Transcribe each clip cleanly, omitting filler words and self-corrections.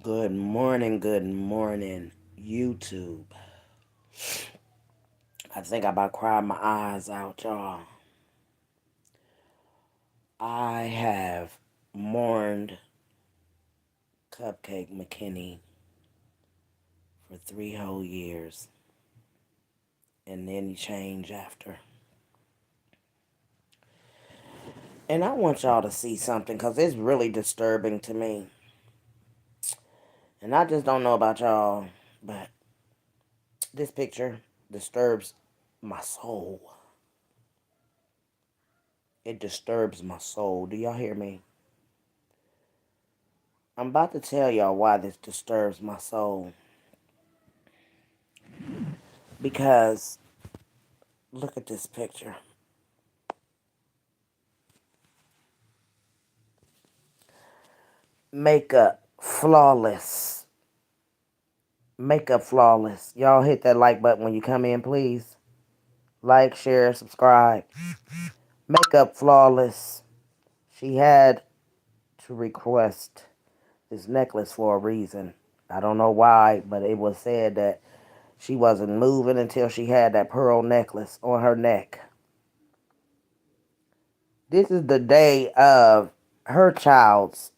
Good morning, YouTube. I think I about cried my eyes out, y'all. I have mourned Cupcake McKinney for 3 whole years, and then he changed after. And I want y'all to see something because it's really disturbing to me. And I just don't know about y'all, but this picture disturbs my soul. It disturbs my soul. Do y'all hear me? I'm about to tell y'all why this disturbs my soul. Because look at this picture. Makeup flawless. Makeup flawless. Y'all hit that like button when you come in, please. Like, share, subscribe. Makeup flawless. She had to request this necklace for a reason. I don't know why, but it was said that she wasn't moving until she had that pearl necklace on her neck. This is the day of her child's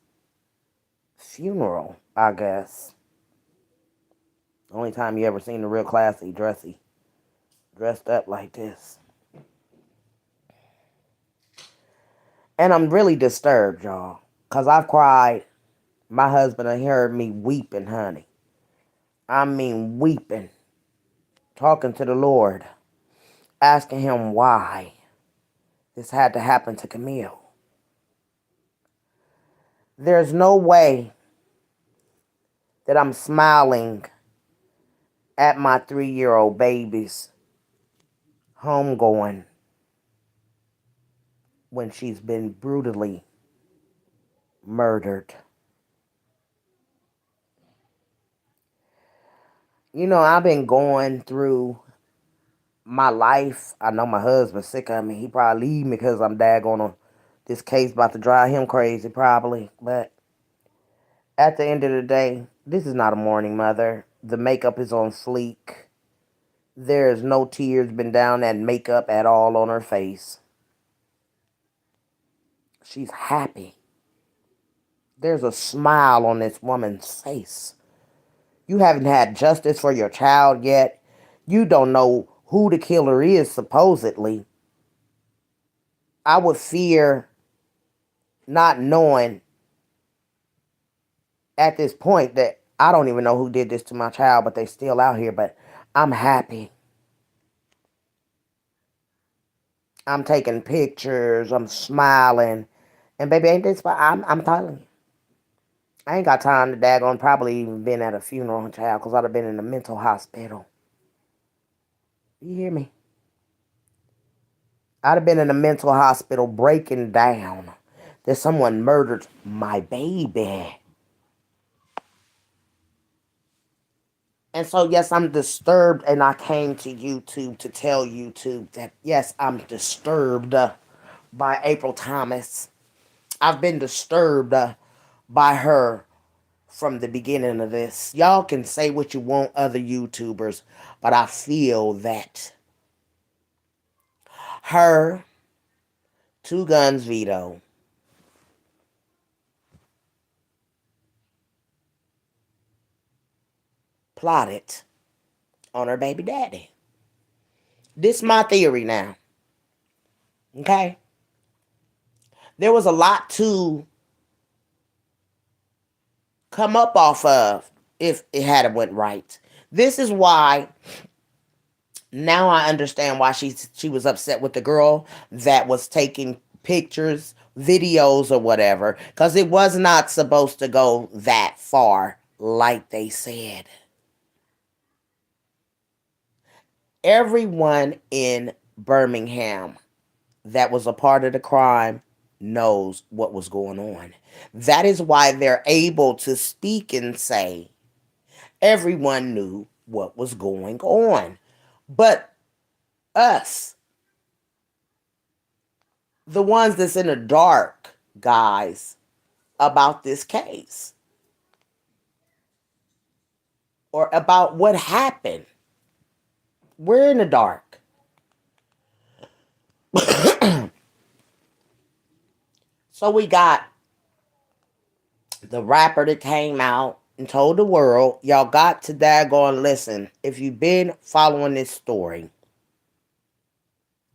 funeral, I guess. Only time you ever seen a real classy, dressed up like this. And I'm really disturbed, y'all. Because I've cried. My husband heard me weeping, honey. I mean weeping. Talking to the Lord. Asking him why this had to happen to Camille. There's no way that I'm smiling at my 3-year-old baby's homegoing when she's been brutally murdered. You know, I've been going through my life. I know my husband's sick of me. He probably leave me because I'm daggone on this case about to drive him crazy probably. But at the end of the day, this is not a mourning mother. The makeup is on fleek. There's no tears been down that makeup at all on her face. She's happy. There's a smile on this woman's face. You haven't had justice for your child yet. You don't know who the killer is, supposedly. I would fear not knowing at this point that I don't even know who did this to my child, but they still out here. But I'm happy. I'm taking pictures. I'm smiling. And baby, ain't this fine? I'm telling you. I ain't got time to daggone probably even been at a funeral, child, because I'd have been in a mental hospital. You hear me? I'd have been in a mental hospital breaking down that someone murdered my baby. And so, yes, I'm disturbed, and I came to YouTube to tell YouTube that, yes, I'm disturbed by April Thomas. I've been disturbed by her from the beginning of this. Y'all can say what you want, other YouTubers, but I feel that her, Two Guns Veto, plotted on her baby daddy. This is my theory now. Okay? There was a lot to come up off of if it had went right. This is why now I understand why she was upset with the girl that was taking pictures, videos, or whatever, because it was not supposed to go that far, like they said. Everyone in Birmingham that was a part of the crime knows what was going on. That is why they're able to speak and say everyone knew what was going on. But us, the ones that's in the dark, guys, about this case, or about what happened. We're in the dark. So we got the rapper that came out and told the world, y'all got to daggone listen. If you've been following this story,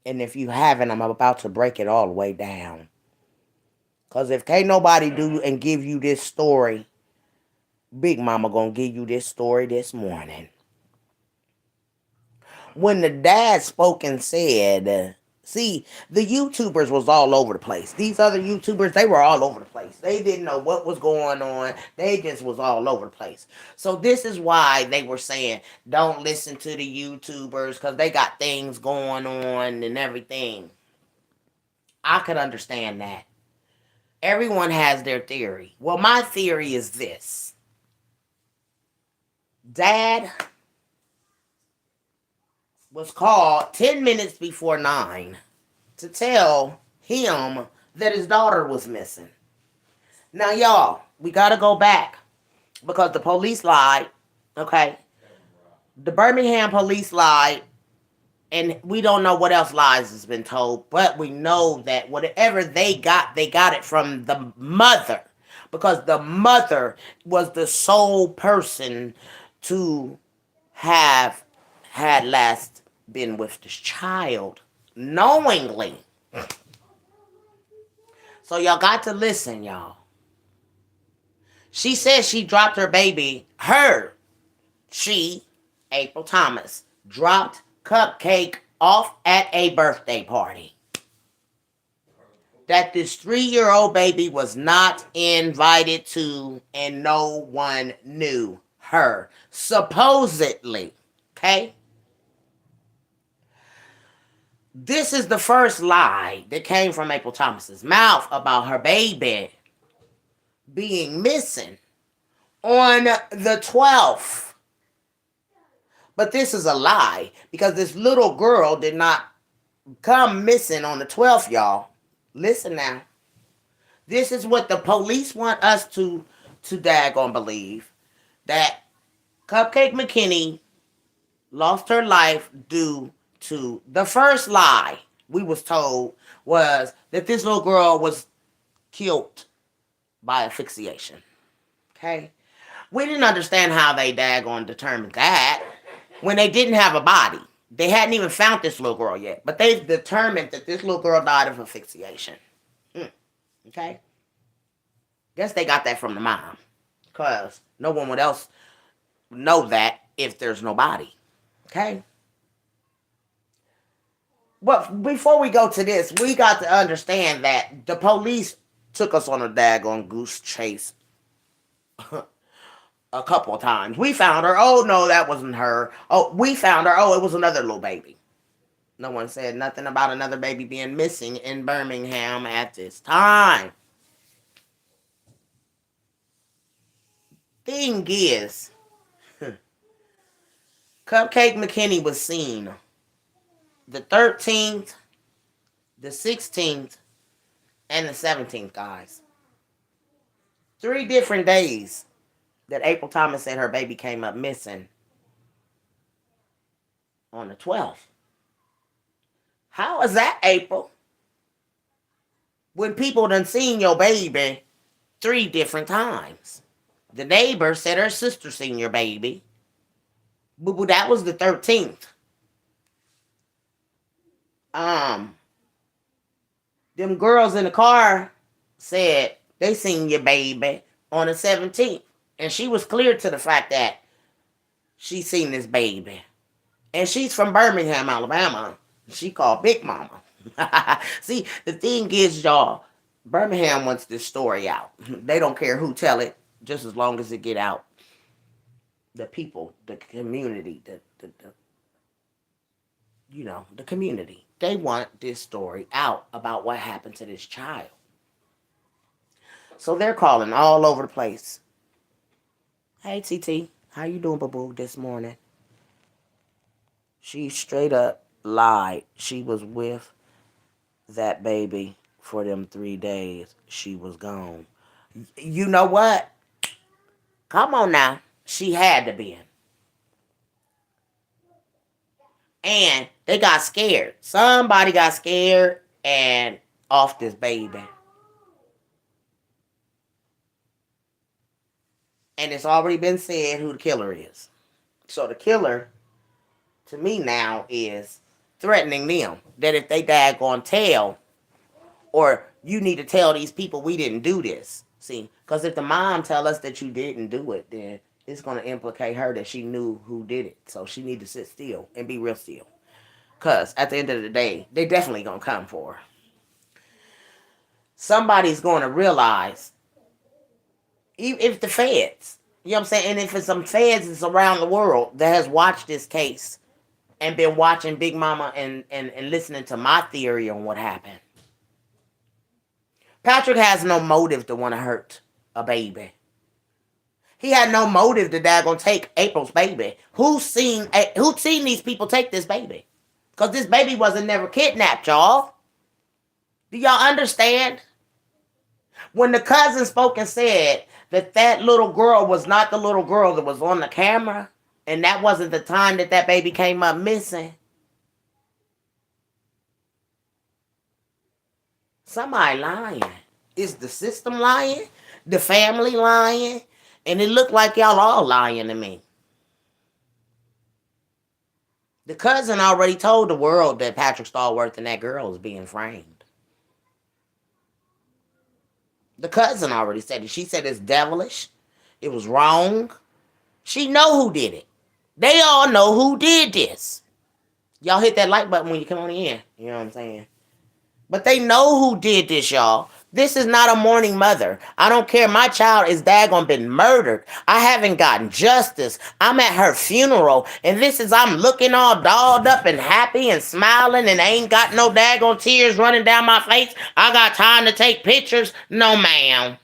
and if you haven't, I'm about to break it all the way down. Because if can't nobody do and give you this story, Big Mama gonna give you this story this morning. When the dad spoke and said, see, the YouTubers was all over the place. These other YouTubers, they were all over the place. They didn't know what was going on. They just was all over the place. So this is why they were saying, don't listen to the YouTubers because they got things going on and everything. I could understand that. Everyone has their theory. Well, my theory is this. Dad was called 10 minutes before 9 to tell him that his daughter was missing. Now, y'all, we got to go back because the police lied, okay? The Birmingham police lied, and we don't know what else lies has been told, but we know that whatever they got it from the mother because the mother was the sole person to have had last been with this child knowingly. So y'all got to listen, y'all. She said she dropped her baby. She, April Thomas, dropped Cupcake off at a birthday party. That this 3-year-old baby was not invited to and no one knew her. Supposedly. Okay? This is the first lie that came from April Thomas's mouth about her baby being missing on the 12th. But this is a lie because this little girl did not come missing on the 12th, y'all. Listen now. This is what the police want us to daggone believe. That Cupcake McKinney lost her life due to the first lie we was told was that this little girl was killed by asphyxiation. Okay? We didn't understand how they daggone determined that when they didn't have a body. They hadn't even found this little girl yet, but they've determined that this little girl died of asphyxiation. Okay? Guess they got that from the mom. Because no one would else know that if there's no body. Okay? But before we go to this, we got to understand that the police took us on a daggone goose chase a couple of times. We found her. Oh, no, that wasn't her. Oh, we found her. Oh, it was another little baby. No one said nothing about another baby being missing in Birmingham at this time. Thing is, Cupcake McKinney was seen the 13th, the 16th, and the 17th, guys. 3 different days that April Thomas said her baby came up missing on the 12th. How is that, April? When people done seen your baby 3 different times. The neighbor said her sister seen your baby. Boo-boo, that was the 13th. Them girls in the car said they seen your baby on the 17th. And she was clear to the fact that she seen this baby. And she's from Birmingham, Alabama. She called Big Mama. See, the thing is, y'all, Birmingham wants this story out. They don't care who tell it, just as long as it get out. The people, the community, the community. They want this story out about what happened to this child. So they're calling all over the place. Hey, TT, how you doing, boo-boo, this morning? She straight up lied. She was with that baby for them 3 days. She was gone. You know what? Come on now. She had to be. And they got scared. Somebody got scared and off this baby. And it's already been said who the killer is. So the killer, to me now, is threatening them. That if they daggone tell, or you need to tell these people we didn't do this. See, because if the mom tell us that you didn't do it, then it's going to implicate her that she knew who did it. So she need to sit still and be real still. Because at the end of the day, they definitely going to come for her. Somebody's going to realize, if the feds, you know what I'm saying, and if it's some feds that's around the world that has watched this case and been watching Big Mama and listening to my theory on what happened. Patrick has no motive to want to hurt a baby. He had no motive to daggone take April's baby. Who's seen these people take this baby? Because this baby wasn't never kidnapped, y'all. Do y'all understand? When the cousin spoke and said that little girl was not the little girl that was on the camera, and that wasn't the time that baby came up missing, somebody lying. Is the system lying? The family lying? And it looked like y'all all lying to me. The cousin already told the world that Patrick Stallworth and that girl was being framed. The cousin already said it. She said it's devilish. It was wrong. She know who did it. They all know who did this. Y'all hit that like button when you come on in. You know what I'm saying? But they know who did this, y'all. This is not a mourning mother. I don't care. My child is daggone been murdered. I haven't gotten justice. I'm at her funeral. And I'm looking all dolled up and happy and smiling and ain't got no daggone tears running down my face. I got time to take pictures. No, ma'am.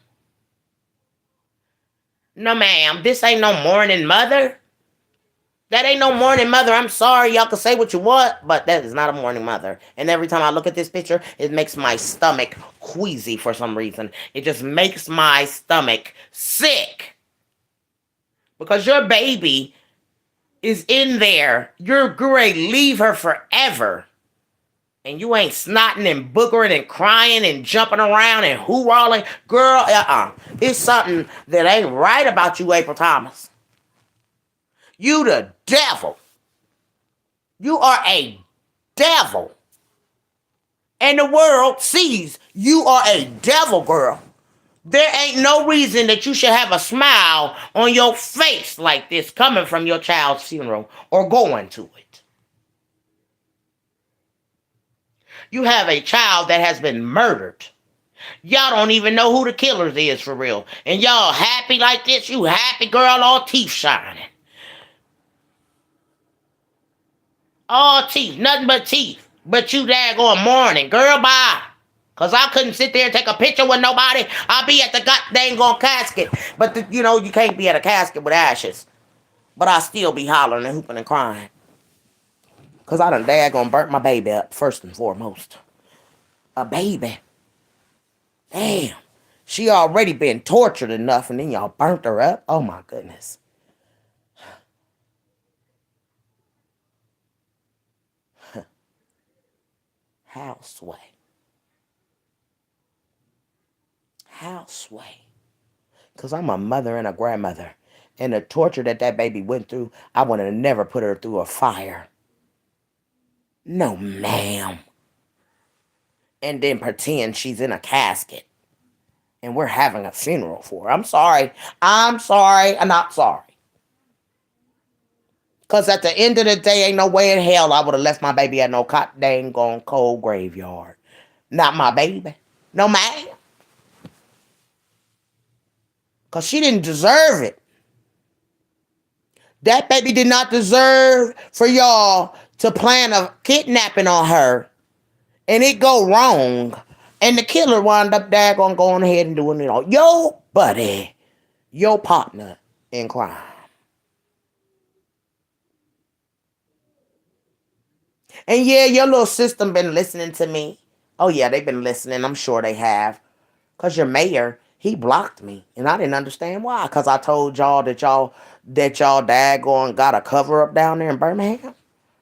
No, ma'am. This ain't no mourning mother. That ain't no mourning mother. I'm sorry. Y'all can say what you want, but that is not a mourning mother. And every time I look at this picture, it makes my stomach queasy for some reason. It just makes my stomach sick. Because your baby is in there. You're going to leave her forever. And you ain't snotting and boogering and crying and jumping around and hoorahing. Girl, it's something that ain't right about you, April Thomas. You the devil. You are a devil. And the world sees you are a devil, girl. There ain't no reason that you should have a smile on your face like this coming from your child's funeral or going to it. You have a child that has been murdered. Y'all don't even know who the killers is for real. And y'all happy like this? You happy, girl, all teeth shining. All teeth, nothing but teeth. But you daggone mourning. Girl, bye. Because I couldn't sit there and take a picture with nobody. I'll be at the goddamn casket. But, you can't be at a casket with ashes. But I still be hollering and hooping and crying. Because I done daggone burnt my baby up, first and foremost. A baby. Damn. She already been tortured enough and then y'all burnt her up? Oh, my goodness. How sway? How sway? Because I'm a mother and a grandmother. And the torture that baby went through, I would have never put her through a fire. No, ma'am. And then pretend she's in a casket. And we're having a funeral for her. I'm sorry. I'm not sorry. Because at the end of the day, ain't no way in hell I would have left my baby at no dang gone cold graveyard. Not my baby. No, ma'am. Because she didn't deserve it. That baby did not deserve for y'all to plan a kidnapping on her. And it go wrong. And the killer wound up daggone going ahead and doing it all. Yo, buddy. Your partner in crime. And yeah, your little system been listening to me. Oh yeah, they've been listening. I'm sure they have. Because your mayor, he blocked me. And I didn't understand why. Because I told y'all that y'all daggone got a cover up down there in Birmingham.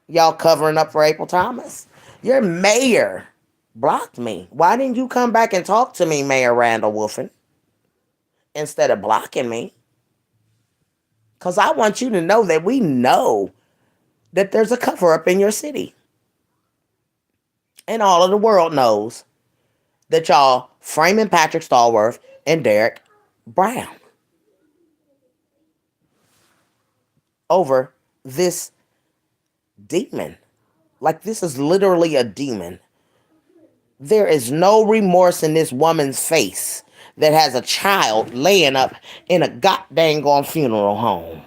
Y'all covering up for April Thomas. Your mayor blocked me. Why didn't you come back and talk to me, Mayor Randall Wolfen, instead of blocking me? Because I want you to know that we know that there's a cover up in your city. And all of the world knows that y'all framing Patrick Stallworth and Derek Brown over this demon. Like, this is literally a demon. There is no remorse in this woman's face that has a child laying up in a goddamn on funeral home.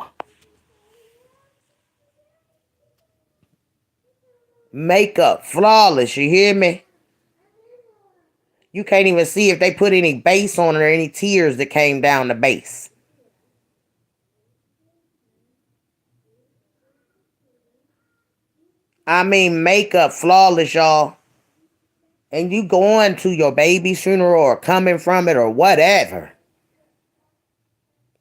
Makeup flawless, you hear me? You can't even see if they put any base on it or any tears that came down the base. I mean, makeup flawless, y'all. And you going to your baby's funeral or coming from it or whatever.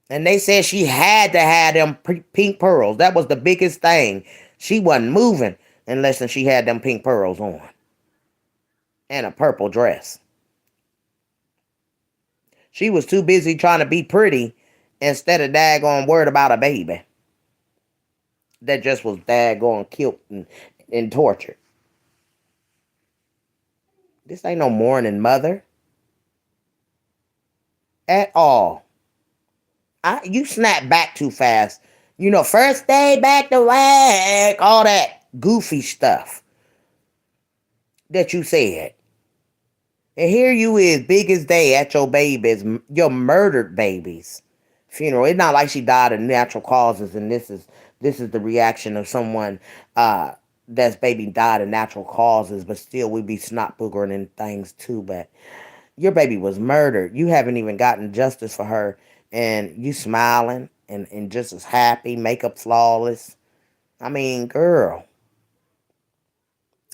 And they said she had to have them pink pearls. That was the biggest thing. She wasn't moving unless she had them pink pearls on. And a purple dress. She was too busy trying to be pretty instead of daggone worried about a baby that just was daggone killed and tortured. This ain't no mourning mother at all. You snap back too fast. You know, first day back to work, all that goofy stuff that you said. And here you is, biggest day at your baby's, your murdered baby's funeral. It's not like she died of natural causes, and this is the reaction of someone that's baby died of natural causes, but still we be snot boogering and things too. But your baby was murdered. You haven't even gotten justice for her, and you smiling and just as happy, makeup flawless. I mean, girl.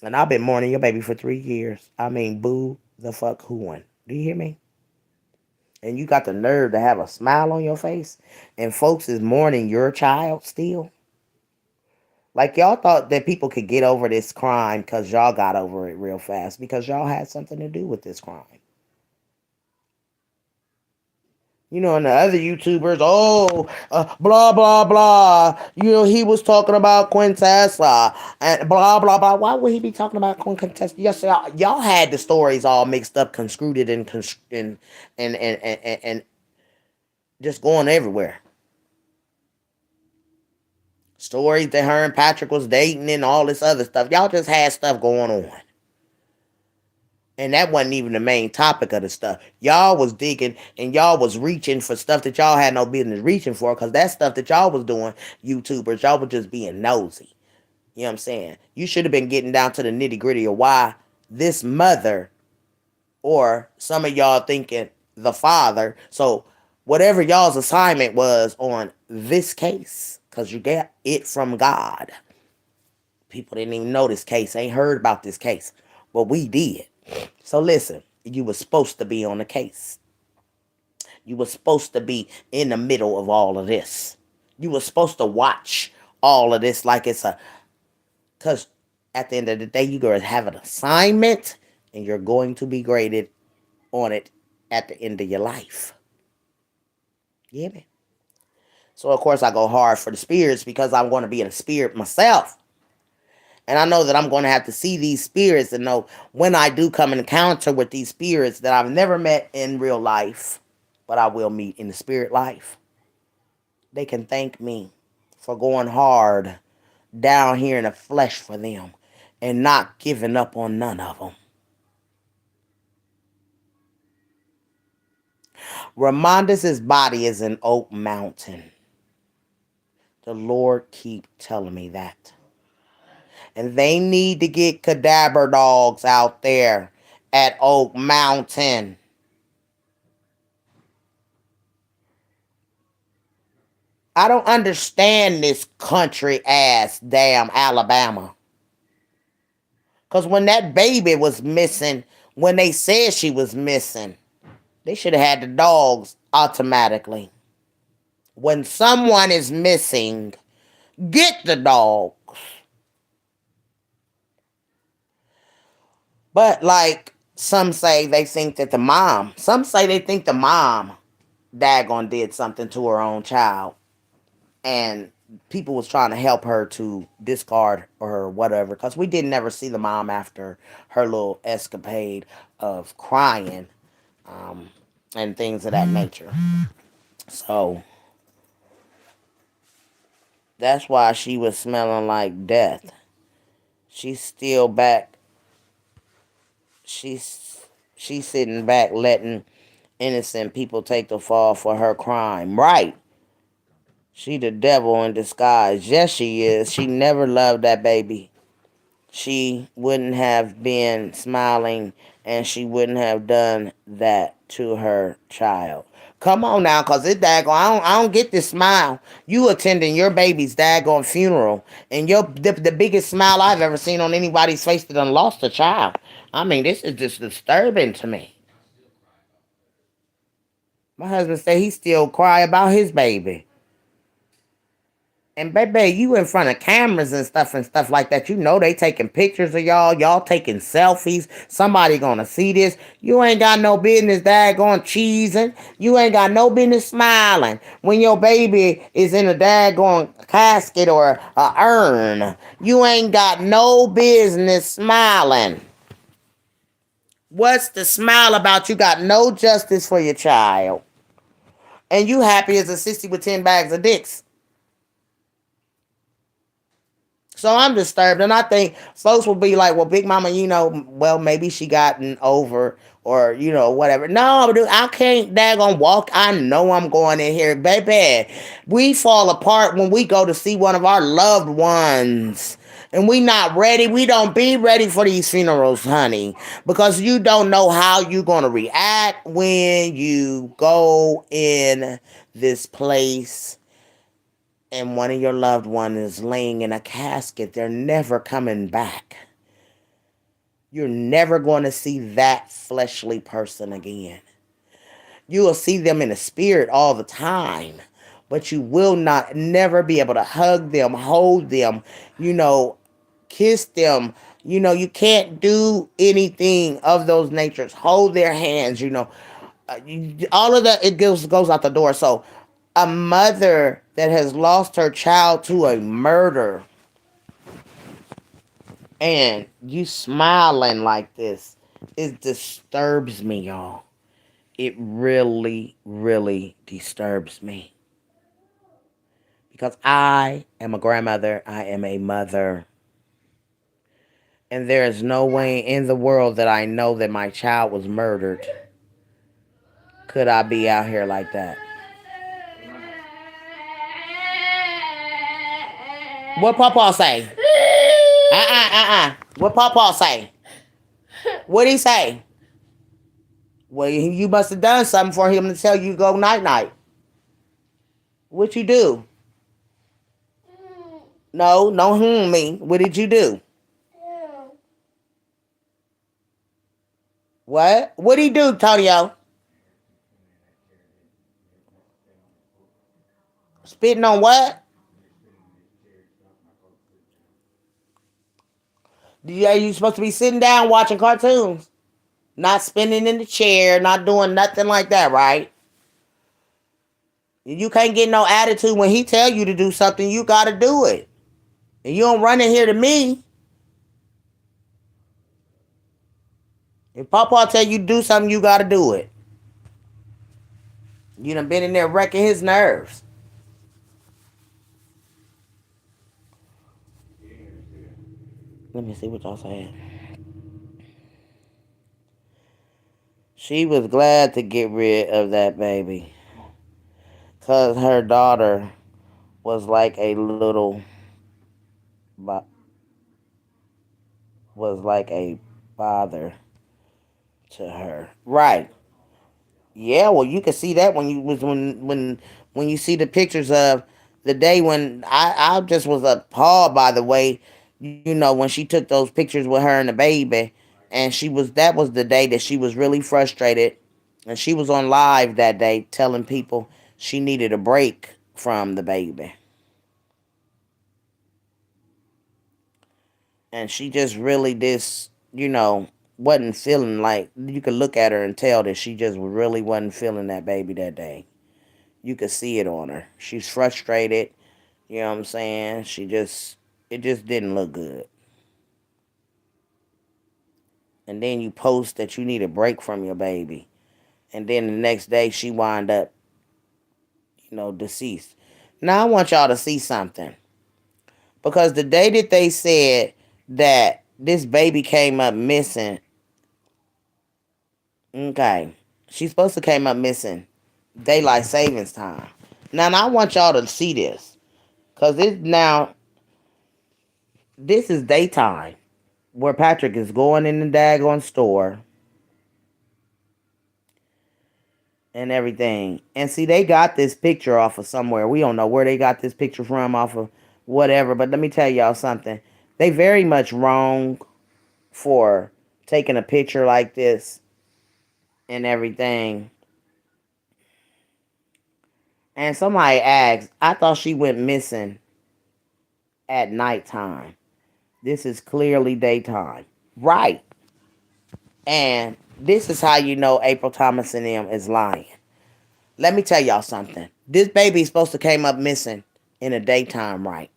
And I've been mourning your baby for 3 years. I mean, boo the fuck whoing. Do you hear me? And you got the nerve to have a smile on your face, and folks is mourning your child still. Like, y'all thought that people could get over this crime because y'all got over it real fast because y'all had something to do with this crime. You know, and the other YouTubers, blah, blah, blah. You know, he was talking about Quintessa and blah, blah, blah. Why would he be talking about Quintessa? Yes, y'all had the stories all mixed up, construed and just going everywhere. Stories that her and Patrick was dating and all this other stuff. Y'all just had stuff going on. And that wasn't even the main topic of the stuff. Y'all was digging and y'all was reaching for stuff that y'all had no business reaching for, because that stuff that y'all was doing, YouTubers, y'all was just being nosy. You know what I'm saying? You should have been getting down to the nitty gritty of why this mother, or some of y'all thinking the father. So whatever y'all's assignment was on this case, because you got it from God. People didn't even know this case, ain't heard about this case. Well, we did. So listen, you were supposed to be on the case. You were supposed to be in the middle of all of this. You were supposed to watch all of this like it's because at the end of the day, you're going to have an assignment and you're going to be graded on it at the end of your life. You hear me? So, of course, I go hard for the spirits because I'm going to be in a spirit myself. And I know that I'm going to have to see these spirits and know when I do come in encounter with these spirits that I've never met in real life, but I will meet in the spirit life. They can thank me for going hard down here in the flesh for them and not giving up on none of them. Ramondus' body is in Oak Mountain. The Lord keep telling me that. And they need to get cadaver dogs out there at Oak Mountain. I don't understand this country ass damn Alabama. Because when that baby was missing, when they said she was missing, they should have had the dogs automatically. When someone is missing, get the dogs. But like some say they think that the mom, some say they think the mom daggone did something to her own child. And people was trying to help her to discard or whatever because we didn't ever see the mom after her little escapade of crying, um, and things of that nature. So that's why she was smelling like death. She's still back. She's sitting back letting innocent people take the fall for her crime. Right. She the devil in disguise. Yes, she is. She never loved that baby. She wouldn't have been smiling and she wouldn't have done that to her child. Come on now, cause it daggone I don't get this smile. You attending your baby's daggone funeral and the biggest smile I've ever seen on anybody's face that done lost a child. I mean, this is just disturbing to me. My husband said he still cry about his baby. And baby, you in front of cameras and stuff like that. You know they taking pictures of y'all. Y'all taking selfies. Somebody gonna see this. You ain't got no business daggone cheesing. You ain't got no business smiling when your baby is in a daggone casket or a urn. You ain't got no business smiling. What's the smile about? You got no justice for your child. And you happy as a 60 with 10 bags of dicks. So I'm disturbed, and I think folks will be like, "Well, Big Mama, well, maybe she gotten over, or whatever." No, dude, I can't daggone walk. I know I'm going in here, baby. We fall apart when we go to see one of our loved ones, and we not ready. We don't be ready for these funerals, honey, because you don't know how you gonna react when you go in this place and one of your loved ones is laying in a casket. They're never coming back. You're never going to see that fleshly person again. You will see them in the spirit all the time, but you will not never be able to hug them, hold them, you know, kiss them. You can't do anything of those natures. Hold their hands, all of that, it goes out the door. So a mother that has lost her child to a murder and you smiling like this, it disturbs me, y'all. It really, really disturbs me. Because I am a grandmother, I am a mother. And there is no way in the world that I know that my child was murdered. Could I be out here like that? What Papa say? What Papa say? What he say? Well, you must have done something for him to tell you to go night night. What you do? No, me. What did you do? What? What'd he do, Tonyo? Spitting on what? Yeah, you supposed to be sitting down watching cartoons. Not spinning in the chair, not doing nothing like that, right? You can't get no attitude when he tell you to do something, you gotta do it. And you don't run in here to me. If Papa tell you to do something, you gotta do it. You done been in there wrecking his nerves. Let me see what y'all saying. She was glad to get rid of that baby. Cause her daughter was like a little, was like a father to her. Right. Yeah, well, you can see that when you was when you see the pictures of the day when I just was appalled by the way, when she took those pictures with her and the baby, and that was the day that she was really frustrated, and she was on live that day telling people she needed a break from the baby, and she just really this. wasn't feeling like, you could look at her and tell that she just really wasn't feeling that baby that day. You could see it on her. She's frustrated. You know what I'm saying? It just didn't look good. And then you post that you need a break from your baby. And then the next day she wind up, deceased. Now I want y'all to see something. Because the day that they said that this baby came up missing, okay, she's supposed to came up missing daylight savings time. Now I want y'all to see this. Because this is daytime where Patrick is going in the daggone store and everything. And see, they got this picture off of somewhere. We don't know where they got this picture from, off of whatever. But let me tell y'all something. They very much wrong for taking a picture like this and everything. And somebody asked, I thought she went missing at nighttime. This is clearly daytime. Right. And this is how you know April Thomas and them is lying. Let me tell y'all something. This baby is supposed to came up missing in the daytime, right?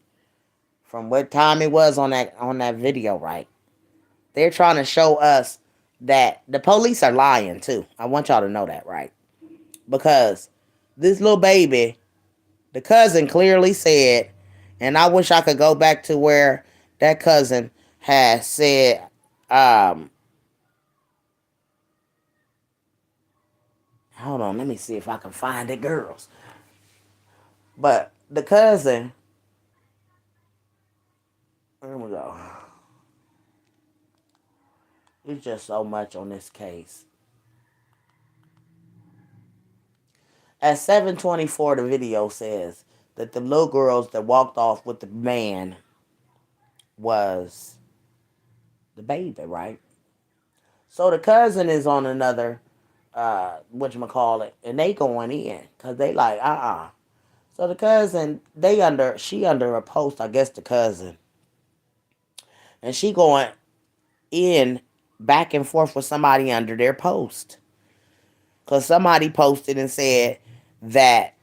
From what time it was on that video, right? They're trying to show us that the police are lying too. I want y'all to know that, right? Because this little baby, the cousin clearly said, and I wish I could go back to where that cousin had said, hold on, let me see if I can find it, girls. But the cousin, here we go. There's just so much on this case. At 7:24, the video says that the little girls that walked off with the man was the baby, right? So the cousin is on another, whatchamacallit, and they going in, because they like, So the cousin, she under a post, I guess the cousin, and she going in back and forth with somebody under their post. Because somebody posted and said that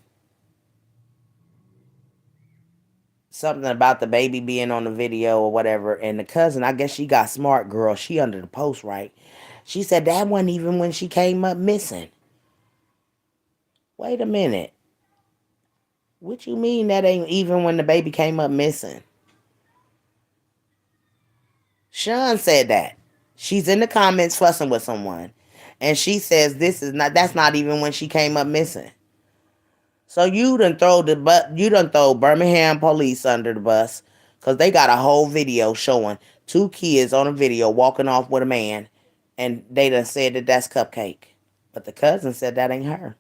something about the baby being on the video or whatever. And the cousin, I guess she got smart, girl. She under the post, right? She said that wasn't even when she came up missing. Wait a minute. What you mean that ain't even when the baby came up missing? Sean said that. She's in the comments fussing with someone. And she says that's not even when she came up missing. So you done throw Birmingham police under the bus, because they got a whole video showing two kids on a video walking off with a man, and they done said that that's Cupcake. But the cousin said that ain't her.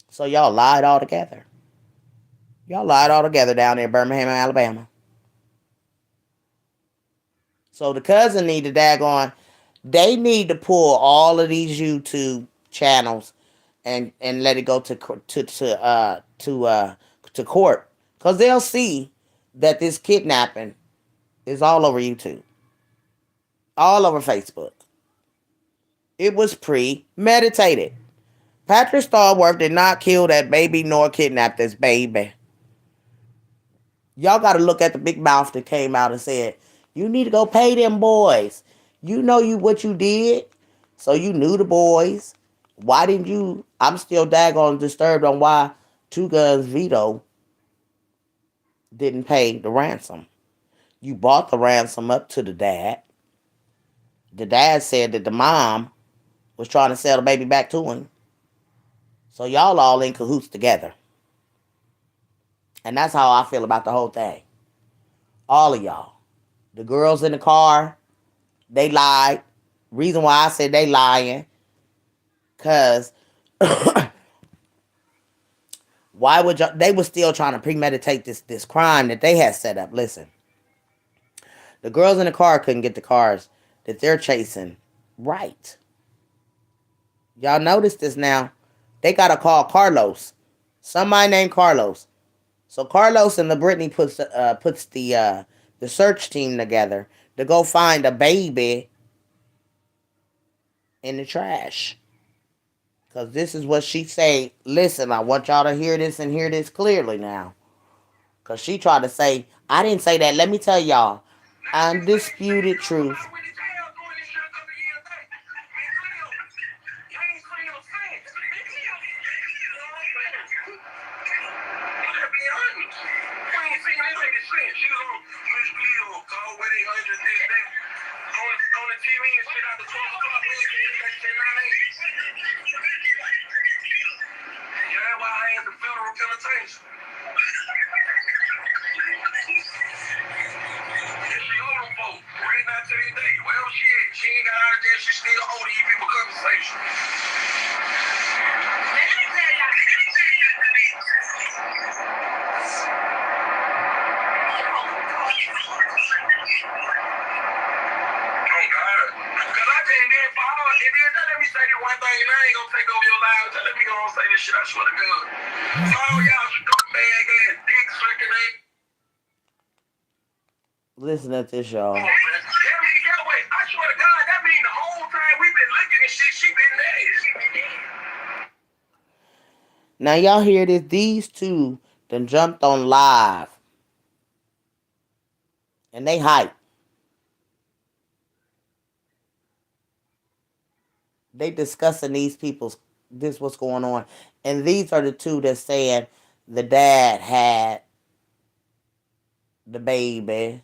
So y'all lied all together. Y'all lied all together down there in Birmingham, Alabama. So the cousin need to they need to pull all of these YouTube channels and let it go to court, because they'll see that this kidnapping is all over YouTube, all over Facebook. It was premeditated. Patrick Starworth did not kill that baby nor kidnap this baby. Y'all got to look at the big mouth that came out and said, you need to go pay them boys. You know what you did. So you knew the boys. Why didn't you? I'm still daggone disturbed on why Two Guns Vito didn't pay the ransom. You bought the ransom up to the dad. The dad said that the mom was trying to sell the baby back to him. So y'all all in cahoots together. And that's how I feel about the whole thing. All of y'all. The girls in the car, they lied. Reason why I said they lying, because why would y'all, they were still trying to premeditate this crime that they had set up. Listen, the girls in the car couldn't get the cars that they're chasing right. Y'all notice this now. They got to call Carlos. Somebody named Carlos. So Carlos and the Brittany puts the search team together to go find a baby in the trash. Because this is what she say. Listen, I want y'all to hear this and hear this clearly now. Because she tried to say, I didn't say that. Let me tell y'all. Undisputed truth. Listen to this, y'all. Now y'all hear this? These two done jumped on live, and they hype. They discussing these people's this what's going on, and these are the two that saying the dad had the baby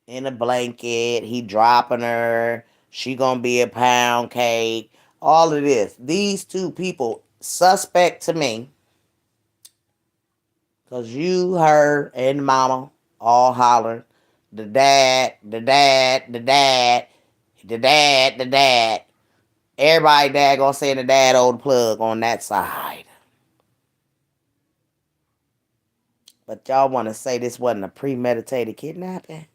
in a blanket. He dropping her. She gonna be a pound cake. All of this. These two people suspect to me. Cause you, her, and mama all hollering. The dad, the dad, the dad, the dad, the dad. Everybody dad gonna say the dad old plug on that side. But y'all wanna say this wasn't a premeditated kidnapping?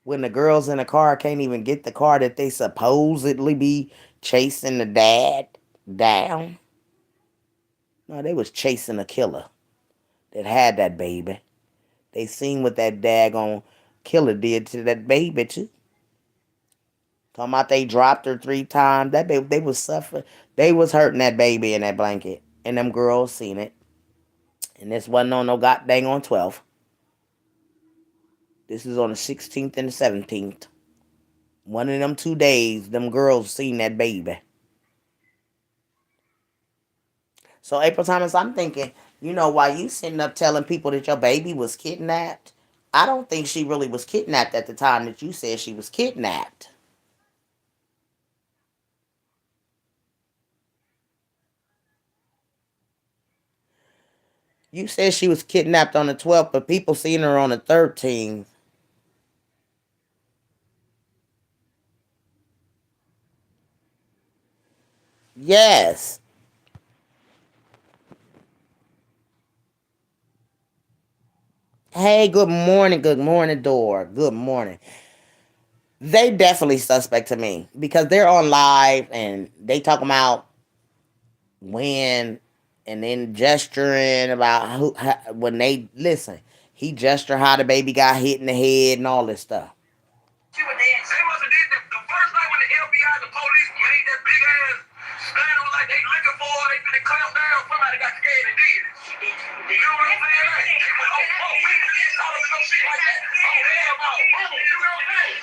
When the girls in the car can't even get the car that they supposedly be chasing the dad down. No, they was chasing a killer that had that baby. They seen what that daggone killer did to that baby too. Talking about they dropped her 3 times. That baby, they was suffering. They was hurting that baby in that blanket. And them girls seen it. And this wasn't on no goddamn on 12th. This is on the 16th and the 17th. One of them 2 days, them girls seen that baby. So April Thomas, I'm thinking, while you sitting up telling people that your baby was kidnapped, I don't think she really was kidnapped at the time that you said she was kidnapped. You said she was kidnapped on the 12th, but people seen her on the 13th. Yes. Hey, good morning, Door. Good morning. They definitely suspect to me because they're on live and they talking about when and then gesturing about when they listen. He gestured how the baby got hit in the head and all this stuff. They must have did the first night when the FBI and the police made that big ass stand on like they looking for her, they finna clamp down. Somebody got scared and did it. You know what I'm saying? Like, they went, we ain't get caught up in no shit like that. Oh, hell no. Boom. You know what I'm saying?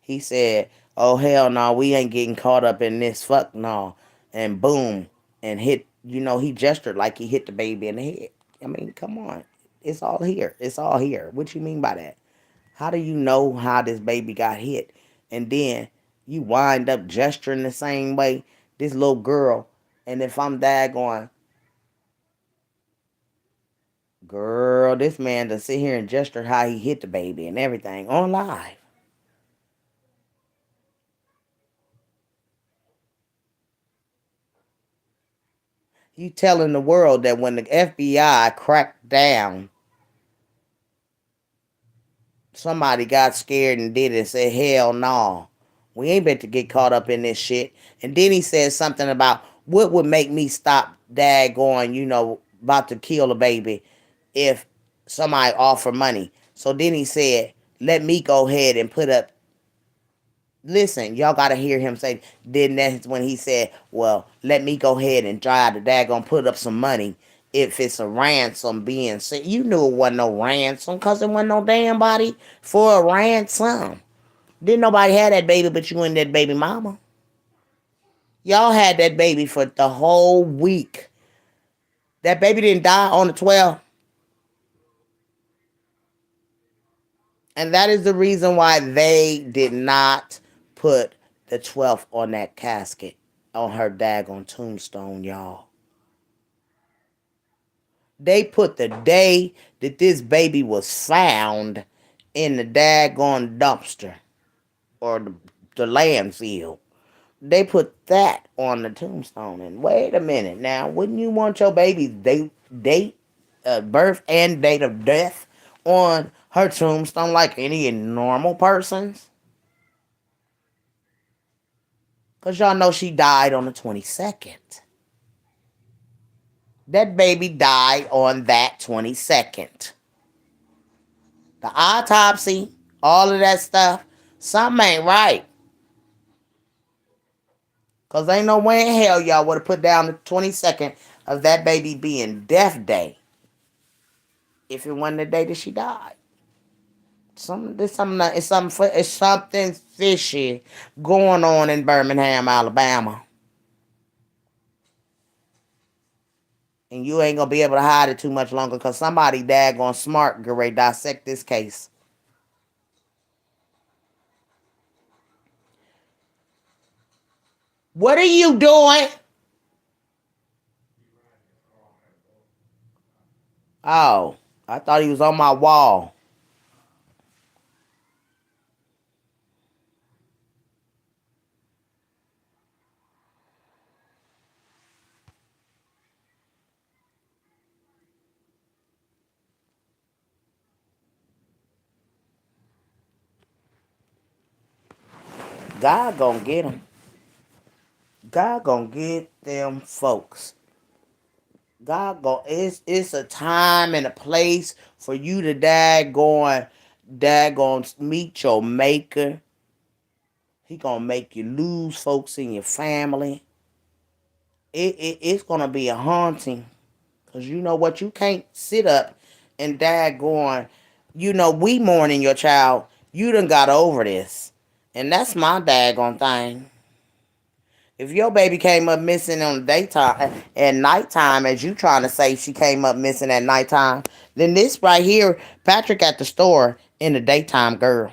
He said, oh, hell no, we ain't getting caught up in this. Fuck no. And boom. And hit, he gestured like he hit the baby in the head. I mean, come on. It's all here. It's all here. What you mean by that? How do you know how this baby got hit? And then you wind up gesturing the same way this little girl. And if I'm daggone, girl, this man to sit here and gesture how he hit the baby and everything on live. You telling the world that when the FBI cracked down, somebody got scared and did it and said, hell no. We ain't meant to get caught up in this shit. And then he said something about what would make me stop daggone, about to kill a baby if somebody offer money. So then he said, Let me go ahead and put up. Listen, y'all gotta hear him say. Then that's when he said, "Well, let me go ahead and try to daggone put up some money if it's a ransom being said." You knew it wasn't no ransom, cause it wasn't no damn body for a ransom. Didn't nobody have that baby but you and that baby mama. Y'all had that baby for the whole week. That baby didn't die on the 12th. And that is the reason why they did not put the 12th on that casket on her daggone tombstone, y'all. They put the day that this baby was found in the daggone dumpster or the landfill. They put that on the tombstone. And wait a minute now, wouldn't you want your baby's date, birth and date of death on her tombstone like any normal person's? Because y'all know she died on the 22nd. That baby died on that 22nd. The autopsy, all of that stuff, something ain't right. Because ain't no way in hell y'all would have put down the 22nd of that baby being death day if it wasn't the day that she died. It's something fishy going on in Birmingham, Alabama. And you ain't going to be able to hide it too much longer because somebody daggone smart get ready to dissect this case. What are you doing? Oh, I thought he was on my wall. God gonna get them. God gonna get them folks. It's a time and a place for you to daggone meet your maker. He gonna make you lose folks in your family. It's gonna be a haunting. Cause you know what? You can't sit up and daggone, we mourning your child. You done got over this. And that's my daggone thing. If your baby came up missing on the daytime at nighttime, as you trying to say she came up missing at nighttime, then this right here, Patrick at the store in the daytime, girl.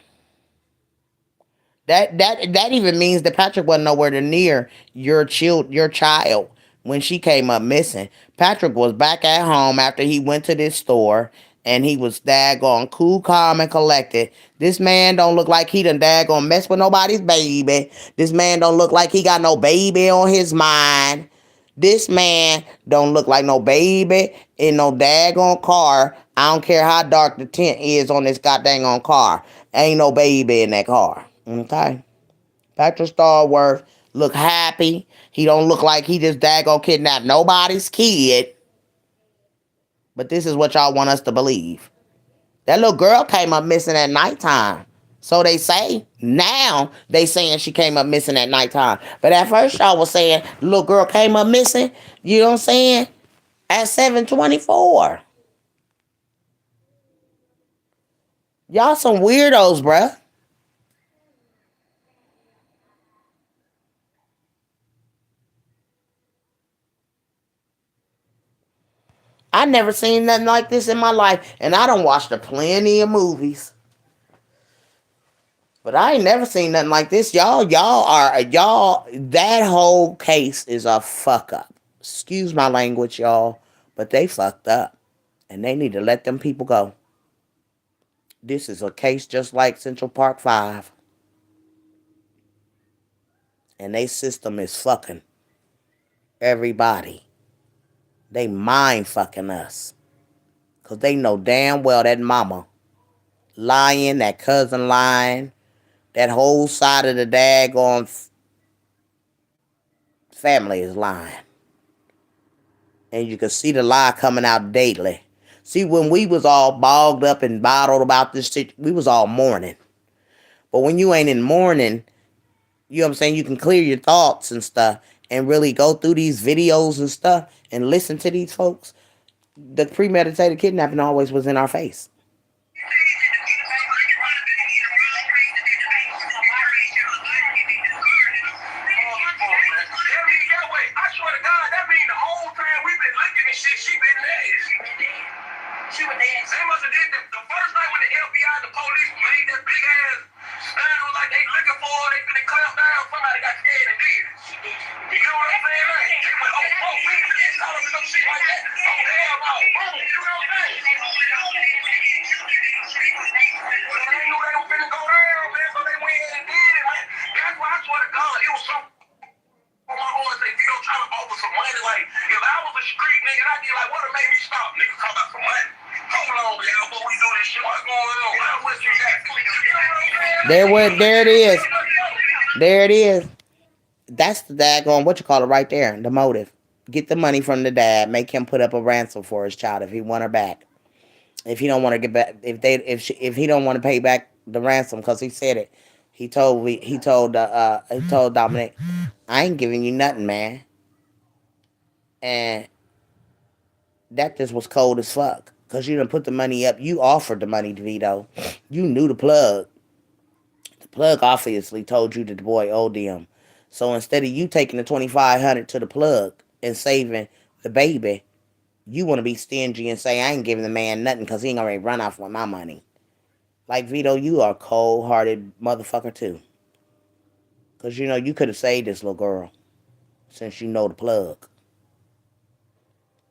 That even means that Patrick wasn't nowhere near your child when she came up missing. Patrick was back at home after he went to this store and he was daggone cool, calm, and collected. This man don't look like he done daggone mess with nobody's baby. This man don't look like he got no baby on his mind. This man don't look like no baby in no daggone car. I don't care how dark the tint is on this goddamn on car. Ain't no baby in that car. Okay? Patrick Starworth look happy. He don't look like he just daggone kidnapped nobody's kid. But this is what y'all want us to believe. That little girl came up missing at nighttime. So they say. Now they saying she came up missing at nighttime. But at first y'all was saying the little girl came up missing, you know what I'm saying, at 7:24. Y'all some weirdos, bruh. I never seen nothing like this in my life. And I done watched a plenty of movies. But I ain't never seen nothing like this. That whole case is a fuck up. Excuse my language, y'all. But they fucked up. And they need to let them people go. This is a case just like Central Park 5. And they system is fucking everybody. They mind fucking us. Because they know damn well that mama lying, that cousin lying, that whole side of the daggone family is lying. And you can see the lie coming out daily. See, when we was all bogged up and bottled about this shit, we was all mourning. But when you ain't in mourning, you know what I'm saying, you can clear your thoughts and stuff and really go through these videos and stuff and listen to these folks. The premeditated kidnapping always was in our face. There it is. There it is. That's the daggone what you call it right there. The motive. Get the money from the dad. Make him put up a ransom for his child if he want her back. If he don't want to get back, if he don't want to pay back the ransom because he said it. He told Dominic, I ain't giving you nothing, man. And that just was cold as fuck. Cause you done put the money up. You offered the money to Vito. You knew the plug. The plug obviously told you that the boy owed him. So instead of you taking the 2,500 to the plug and saving the baby, you want to be stingy and say I ain't giving the man nothing because he ain't already run off with my money. Like Vito, you are a cold-hearted motherfucker too. Cause you know you could have saved this little girl since you know the plug.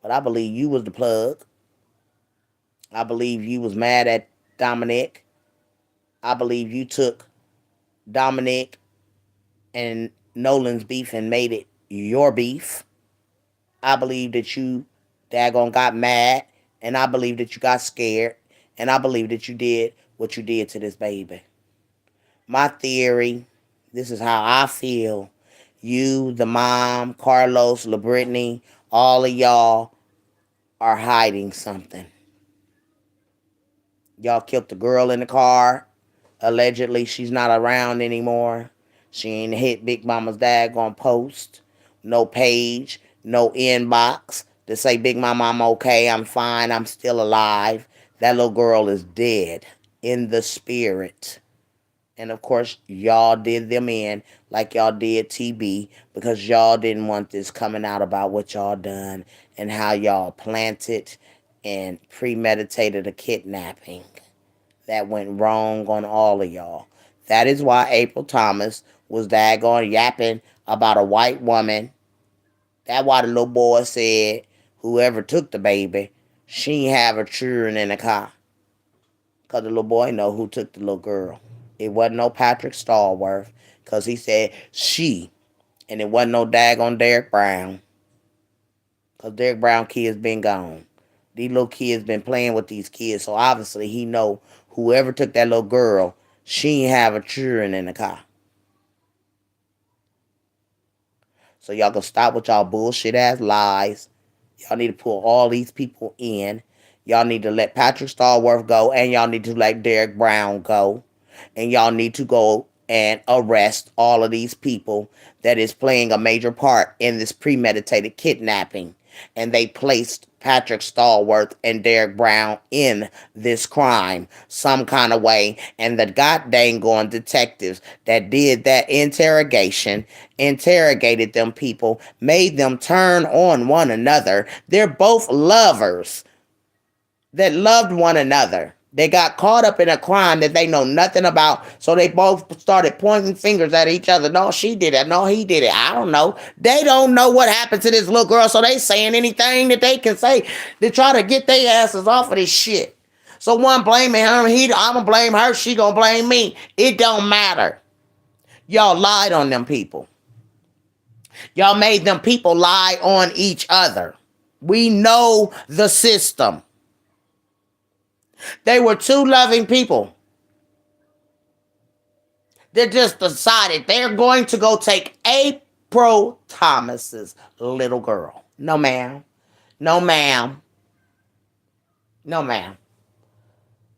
But I believe you was the plug. I believe you was mad at Dominic. I believe you took Dominic and Nolan's beef and made it your beef. I believe that you daggone got mad. And I believe that you got scared. And I believe that you did what you did to this baby. My theory, this is how I feel. You, the mom, Carlos, LaBrittany, all of y'all are hiding something. Y'all killed the girl in the car. Allegedly, she's not around anymore. She ain't hit Big Mama's daggone post. No page, no inbox to say, Big Mama, I'm okay, I'm fine, I'm still alive. That little girl is dead in the spirit. And of course, y'all did them in like y'all did TB because y'all didn't want this coming out about what y'all done and how y'all planted and premeditated a kidnapping that went wrong on all of y'all. That is why April Thomas was daggone yapping about a white woman. That's why the little boy said whoever took the baby, she ain't have her children in the car. Because the little boy know who took the little girl. It wasn't no Patrick Stallworth. Because he said she. And it wasn't no daggone Derek Brown. Because Derek Brown kids been gone. These little kids been playing with these kids. So obviously he know whoever took that little girl, she ain't have her children in the car. So y'all gonna stop with y'all bullshit ass lies. Y'all need to pull all these people in. Y'all need to let Patrick Stallworth go. And y'all need to let Derek Brown go. And y'all need to go and arrest all of these people that is playing a major part in this premeditated kidnapping. And they placed Patrick Stallworth and Derek Brown in this crime some kind of way. And the goddamn going detectives that did that interrogation, interrogated them people, made them turn on one another. They're both lovers that loved one another. They got caught up in a crime that they know nothing about. So they both started pointing fingers at each other. No, she did it. No, he did it. I don't know. They don't know what happened to this little girl. So they saying anything that they can say to try to get their asses off of this shit. So one blaming her. I'm going to blame her. She going to blame me. It don't matter. Y'all lied on them people. Y'all made them people lie on each other. We know the system. They were two loving people. They just decided they're going to go take April Thomas's little girl. No, ma'am. No, ma'am. No, ma'am.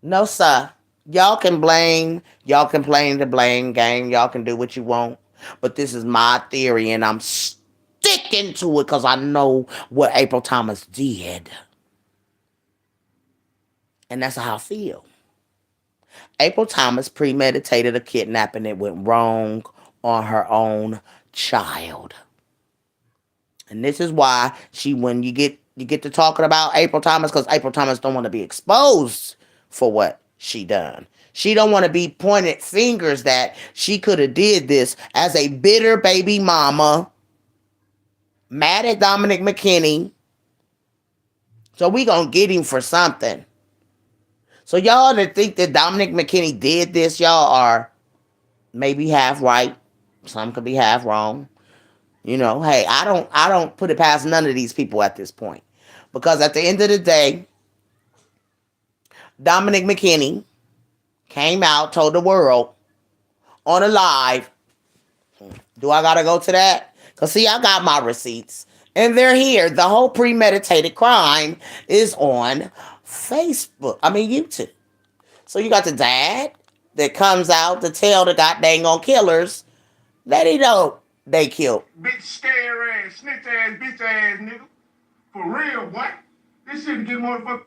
No, sir. Y'all can play the blame game. Y'all can do what you want. But this is my theory, and I'm sticking to it because I know what April Thomas did. And that's how I feel. April Thomas premeditated a kidnapping that went wrong on her own child. And this is why when you get to talking about April Thomas, because April Thomas don't want to be exposed for what she done. She don't want to be pointed fingers that she could have did this as a bitter baby mama, mad at Dominic McKinney. So we gonna get him for something. So y'all that think that Dominic McKinney did this, y'all are maybe half right. Some could be half wrong. Hey, I don't put it past none of these people at this point. Because at the end of the day, Dominic McKinney came out, told the world on a live. Do I gotta go to that? Cause see, I got my receipts. And they're here. The whole premeditated crime is on Facebook. I mean YouTube. So you got the dad that comes out to tell the goddamn on killers that he know they killed. Bitch, scare ass, snitch ass, bitch ass nigga. For real, what? This shit get motherfucker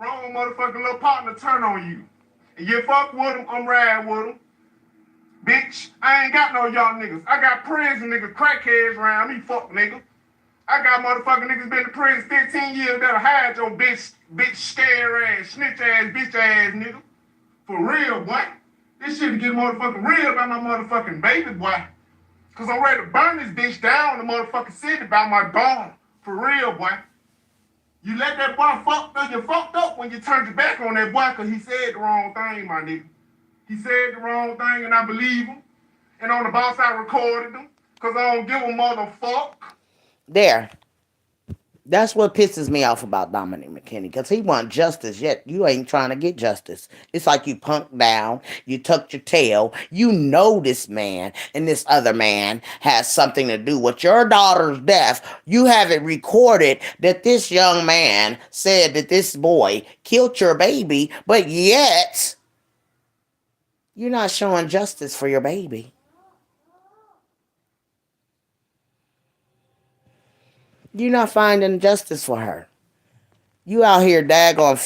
wrong motherfucking little partner turn on you. And you fuck with him, I'm riding with him. Bitch, I ain't got no young niggas. I got prison niggas, crackheads around me, fuck nigga. I got motherfucking niggas been to prison 15 years that'll hide your bitch, scare ass, snitch ass, bitch ass nigga. For real, boy. This shit get motherfucking real about my motherfucking baby, boy. Cause I'm ready to burn this bitch down in the motherfucking city about my dog. For real, boy. You let that boy fucked up, you fucked up when you turned your back on that boy cause he said the wrong thing, my nigga. He said the wrong thing and I believe him. And on the boss I recorded him. Cause I don't give a motherfuck. There. That's what pisses me off about Dominic McKinney, because he want justice, yet you ain't trying to get justice. It's like you punked down, you tucked your tail, you know this man and this other man has something to do with your daughter's death. You have it recorded that this young man said that this boy killed your baby, but yet you're not showing justice for your baby. You're not finding justice for her. You out here daggone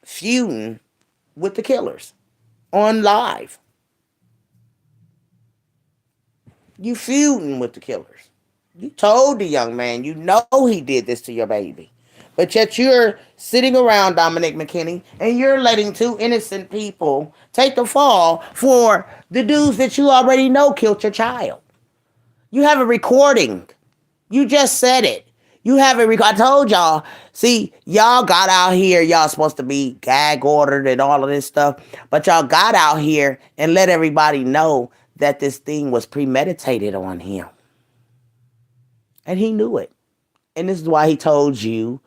feuding with the killers on live. You feuding with the killers. You told the young man you know he did this to your baby. But yet you're sitting around Dominic McKinney and you're letting two innocent people take the fall for the dudes that you already know killed your child. You have a recording. You just said it. You have it. I told y'all. See, y'all got out here. Y'all supposed to be gag ordered and all of this stuff. But y'all got out here and let everybody know that this thing was premeditated on him. And he knew it. And this is why he told you,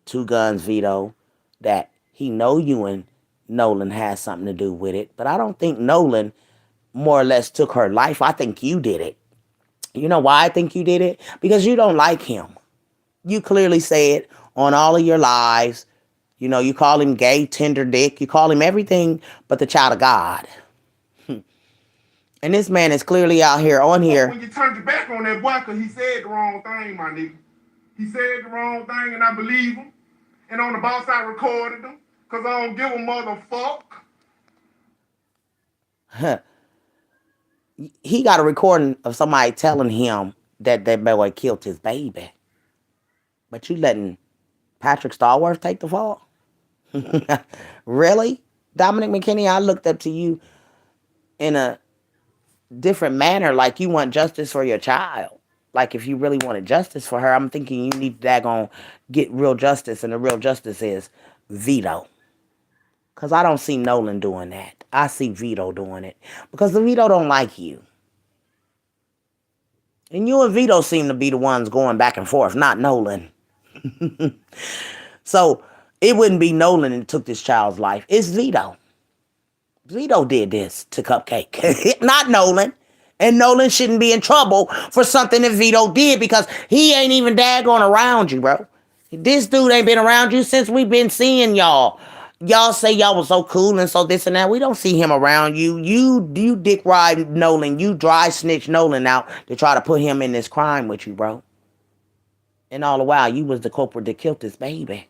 Two Guns Vito, that he know you and Nolan has something to do with it. But I don't think Nolan more or less took her life. I think you did it. You know why I think you did it? Because you don't like him. You clearly say it on all of your lives. You call him gay, tender dick. You call him everything but the child of God. And this man is clearly out here on here. When you turned your back on that boy, because he said the wrong thing, my nigga. He said the wrong thing, and I believe him. And on the boss, I recorded him, because I don't give a motherfuck. He got a recording of somebody telling him that that boy killed his baby. But you letting Patrick Starworth take the fall? Really? Dominic McKinney, I looked up to you in a different manner, like you want justice for your child. Like if you really wanted justice for her, I'm thinking you need to daggone get real justice, and the real justice is Vito. Because I don't see Nolan doing that. I see Vito doing it. Because the Vito don't like you. And you and Vito seem to be the ones going back and forth, not Nolan. So it wouldn't be Nolan that took this child's life. It's Vito. Vito did this to Cupcake. Not Nolan. And Nolan shouldn't be in trouble for something that Vito did because he ain't even daggone around you, bro. This dude ain't been around you since we been seeing y'all. Y'all say y'all was so cool and so this and that. We don't see him around you. You dick ride Nolan. You dry snitch Nolan out to try to put him in this crime with you, bro. And all the while, you was the culprit that killed this baby.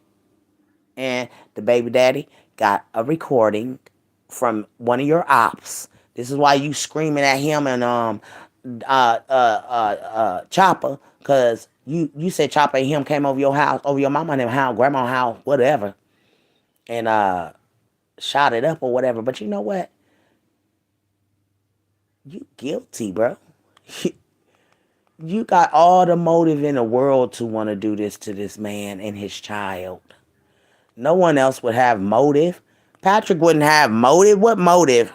And the baby daddy got a recording from one of your ops. This is why you screaming at him and Chopper, cause you said Chopper and him came over your house, over your mama and them house, grandma house, whatever, and shot it up or whatever. But you know what? You guilty, bro. You got all the motive in the world to want to do this to this man and his child. No one else would have motive. Patrick wouldn't have motive. What motive?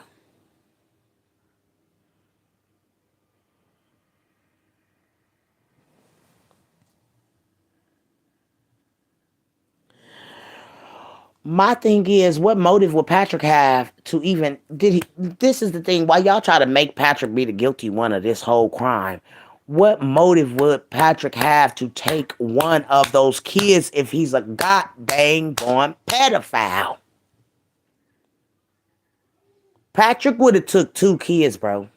My thing is, what motive would Patrick have to even did he? This is the thing. Why y'all try to make Patrick be the guilty one of this whole crime? What motive would Patrick have to take one of those kids if he's a god dang born pedophile? Patrick would have took two kids, bro.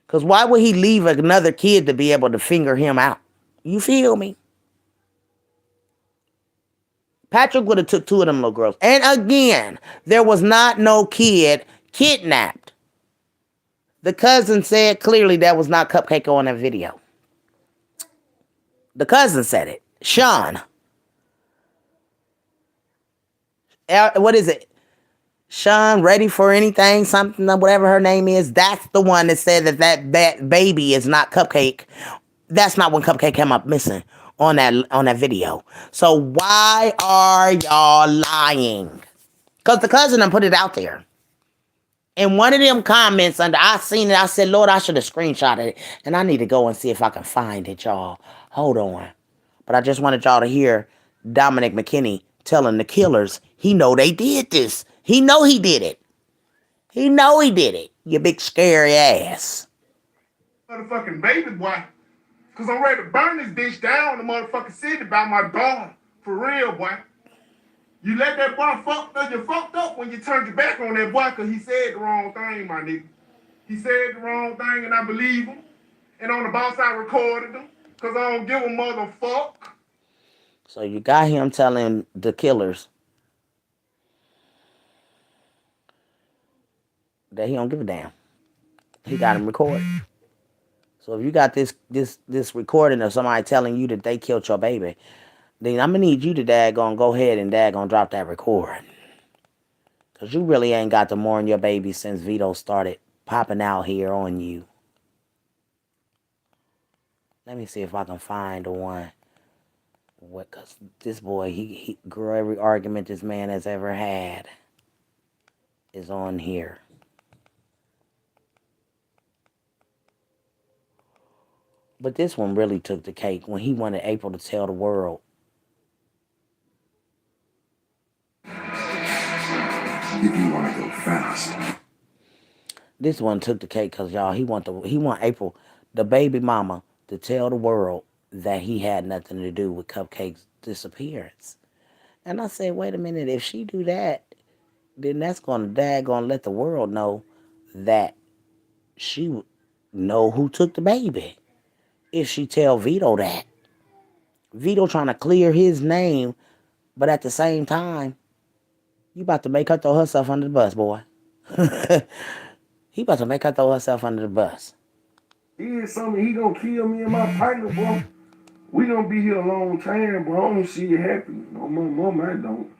Cause why would he leave another kid to be able to finger him out? You feel me? Patrick would have took two of them little girls. And again, there was not no kid kidnapped. The cousin said clearly that was not Cupcake on that video. The cousin said it. Sean. What is it? Sean, ready for anything, something, whatever her name is. That's the one that said that baby is not Cupcake. That's not when Cupcake came up missing on that video. So why are y'all lying? Because the cousin done put it out there. In one of them comments under, I seen it. I said, Lord, I should have screenshotted it. And I need to go and see if I can find it, y'all. Hold on. But I just wanted y'all to hear Dominic McKinney telling the killers he know they did this. He know he did it. He know he did it. You big scary ass. Motherfucking baby boy. Cause I'm ready to burn this bitch down in the motherfucking city by my daughter. For real, boy. You let that boy fucked up. You fucked up when you turned your back on that boy because he said the wrong thing, my nigga. He said the wrong thing and I believe him. And on the boss, I recorded him. Because I don't give a motherfuck. So you got him telling the killers that he don't give a damn. He got him recorded. So if you got this recording of somebody telling you that they killed your baby, then I'm gonna need you to daggone go ahead and daggone drop that recording. Cause you really ain't got to mourn your baby since Vito started popping out here on you. Let me see if I can find the one. What? Cause this boy, he girl, every argument this man has ever had is on here. But this one really took the cake when he wanted April to tell the world. If you want to go fast. This one took the cake because y'all, he want April, the baby mama, to tell the world that he had nothing to do with Cupcake's disappearance. And I said, wait a minute, if she do that, then that's gonna let the world know that she know who took the baby. If she tell Vito that. Vito trying to clear his name, but at the same time, you about to make her throw herself under the bus, boy. He about to make her throw herself under the bus. He is something, he gonna kill me and my partner, bro. We gonna be here a long time, bro. I don't see it happen. No, my mama, I don't.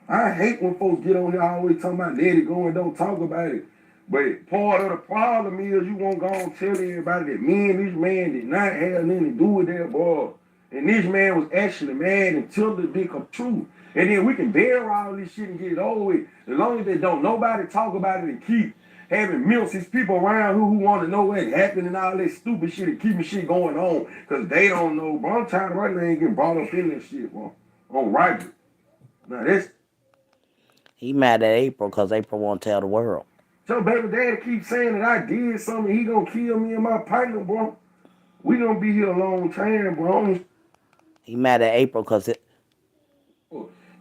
I hate when folks get on here always talking about let it go and don't talk about it. But part of the problem is you won't go and tell everybody that me and this man did not have nothing to do with that boy. And this man was actually mad until the become true. And then we can bear all this shit and get it over with. As long as they don't nobody talk about it and keep having millions people around who want to know what happened and all that stupid shit and keeping shit going on. Because they don't know, bro. I'm tired of right now ain't getting brought up in that shit, bro. On Riker. Now that's He mad at April because April won't tell the world. So baby daddy keeps saying that I did something. He gonna kill me and my partner, bro. We gonna be here a long time, bro. He mad at April because it.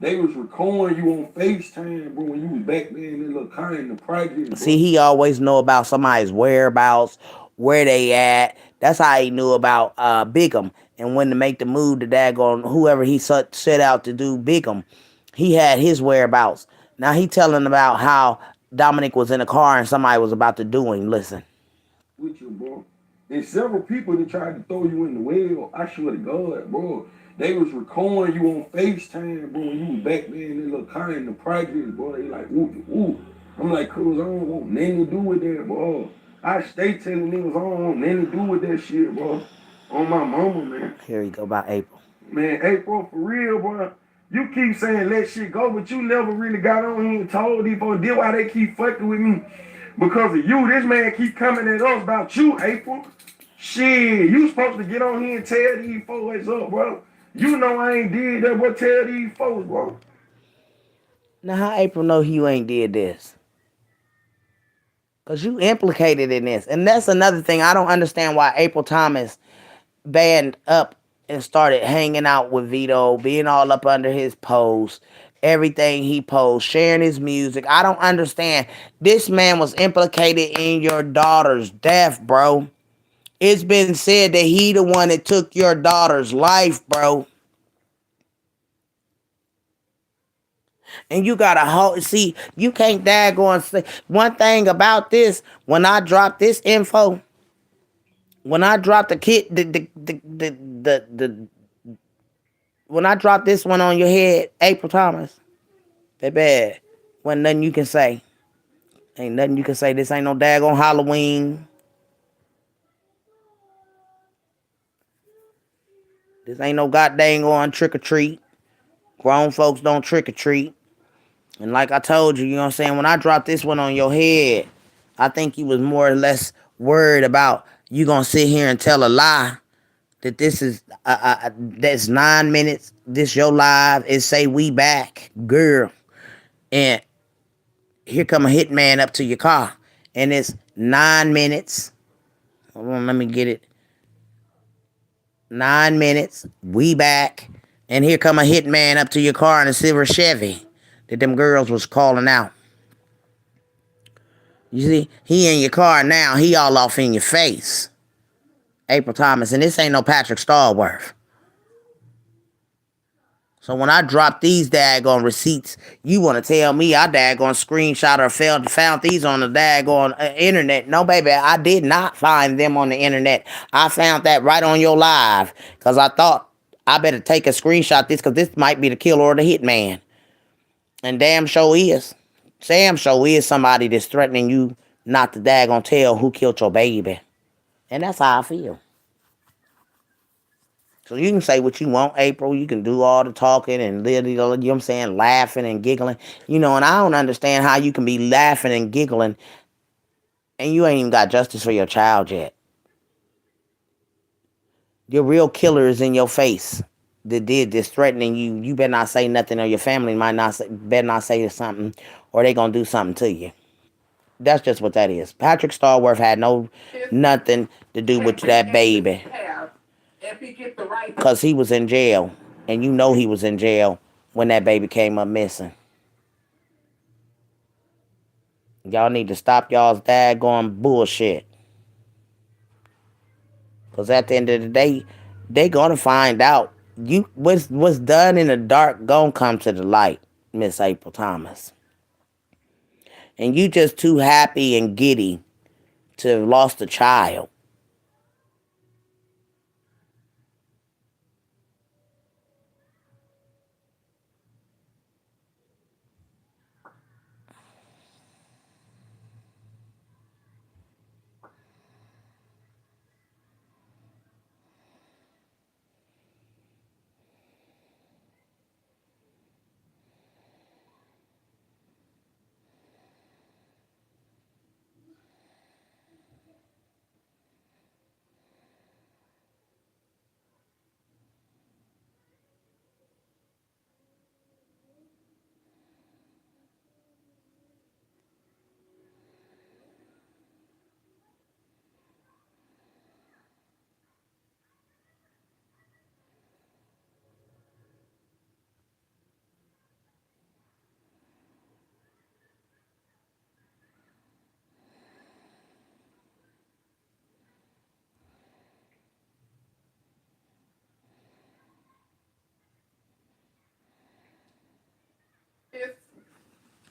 They was recording you on FaceTime, bro, when you was back there in that little car in the project, See, bro. he always know about somebody's whereabouts, where they at. That's how he knew about Bigum and when to make the move to daggone whoever he set out to do Bigum. He had his whereabouts. Now he telling about how Dominic was in a car and somebody was about to do him. Listen. With you, bro. There's several people that tried to throw you in the well. I swear to God, bro. They was recording you on FaceTime, bro, when you was back there in that little car in the project, bro. They like, ooh, ooh. I'm like, cuz I don't want nothing to do with that, bro. I stay telling niggas I don't want nothing to do with that shit, bro. On my mama, man. Here you go about April. Man, April, for real, bro. You keep saying let shit go, but you never really got on here and told these folks. That's why they keep fucking with me. Because of you, this man keep coming at us about you, April. Shit, you supposed to get on here and tell these folks what's up, bro. You know I ain't did that, but tell these folks, bro. Now how April know you ain't did this? Cause you implicated in this. And that's another thing. I don't understand why April Thomas banned up and started hanging out with Vito, being all up under his post, everything he posts, sharing his music. I don't understand. This man was implicated in your daughter's death, bro. It's been said that he the one that took your daughter's life, bro. And you gotta see, you can't daggone say one thing about this. When I drop this info, when I drop the kid, the when I drop this one on your head, April Thomas, baby, wasn't nothing you can say. Ain't nothing you can say. This ain't no daggone Halloween. This ain't no goddamn going trick or treat. Grown folks don't trick or treat. And like I told you, you know what I'm saying? When I dropped this one on your head, I think you was more or less worried about you gonna sit here and tell a lie that this is that's 9 minutes. This your live. It say we back, girl, and here come a hitman up to your car, and it's 9 minutes. Hold on, let me get it. 9 minutes. We back, and here come a hitman up to your car in a silver Chevy that them girls was calling out. You see, he in your car now. He all off in your face. April Thomas, and this ain't no Patrick Starworth. So when I drop these daggone receipts, you want to tell me I daggone screenshot or found these on the daggone internet. No, baby, I did not find them on the internet. I found that right on your live because I thought I better take a screenshot this because this might be the killer or the hitman. And damn sure is. Sam sure is somebody that's threatening you not to daggone tell who killed your baby. And that's how I feel. So you can say what you want, April. You can do all the talking and you know what I'm saying, laughing and giggling. You know, and I don't understand how you can be laughing and giggling and you ain't even got justice for your child yet. Your real killer is in your face that did this, threatening you. You better not say nothing, or your family might not say, better not say something, or they gonna do something to you. That's just what that is. Patrick Starworth had nothing to do with that baby. Because he was in jail. And you know he was in jail when that baby came up missing. Y'all need to stop y'all's daggone bullshit. Because at the end of the day, they gonna find out. What's done in the dark gonna come to the light, Miss April Thomas. And you just too happy and giddy to have lost a child.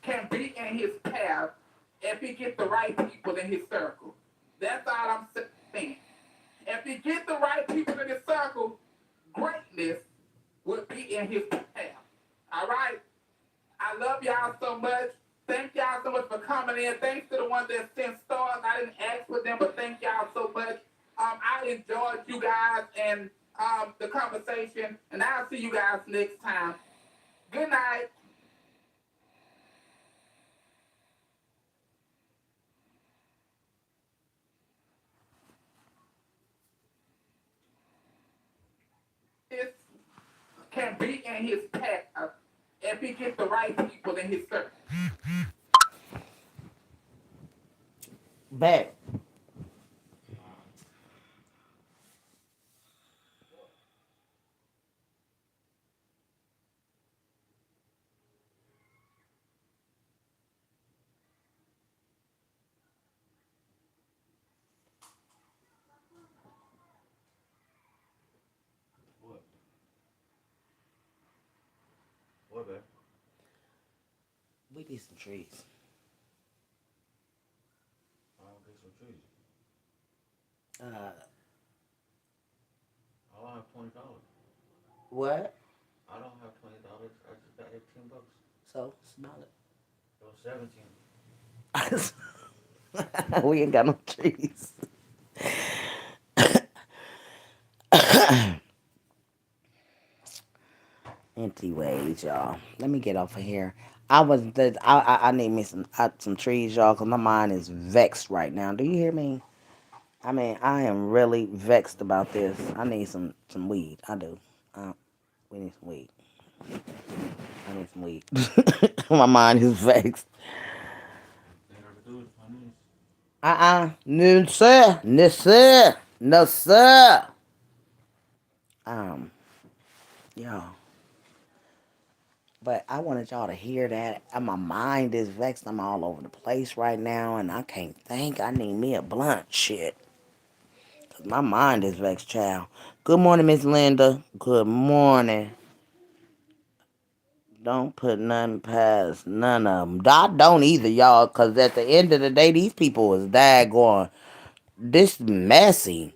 can be in his path if he get the right people in his circle. That's all I'm saying. If he get the right people in his circle, greatness will be in his path. All right? I love y'all so much. Thank y'all so much for coming in. Thanks to the ones that sent stars. I didn't ask for them, but thank y'all so much. I enjoyed you guys and the conversation, and I'll see you guys next time. Good night. This can be in his path if he gets the right people in his circle. Back. What? What, babe? We need some trees. I don't get some trees. Uh, I don't have $20. what? I don't have $20. I just got $18. So, smell It was 17. it. We ain't got no trees. Anyways, y'all, let me get off of here. I need me some trees, y'all, cause my mind is vexed right now. Do you hear me? I mean, I am really vexed about this. I need some weed. I do. We need some weed. I need some weed. My mind is vexed. Thing I could do is my niece. No sir. No sir. No sir. Um, y'all. But I wanted y'all to hear that. My mind is vexed. I'm all over the place right now, and I can't think. I need me a blunt shit. Cause my mind is vexed, child. Good morning, Miss Linda. Good morning. Don't put nothing past none of them. I don't either, y'all, because at the end of the day, these people is daggone. This messy.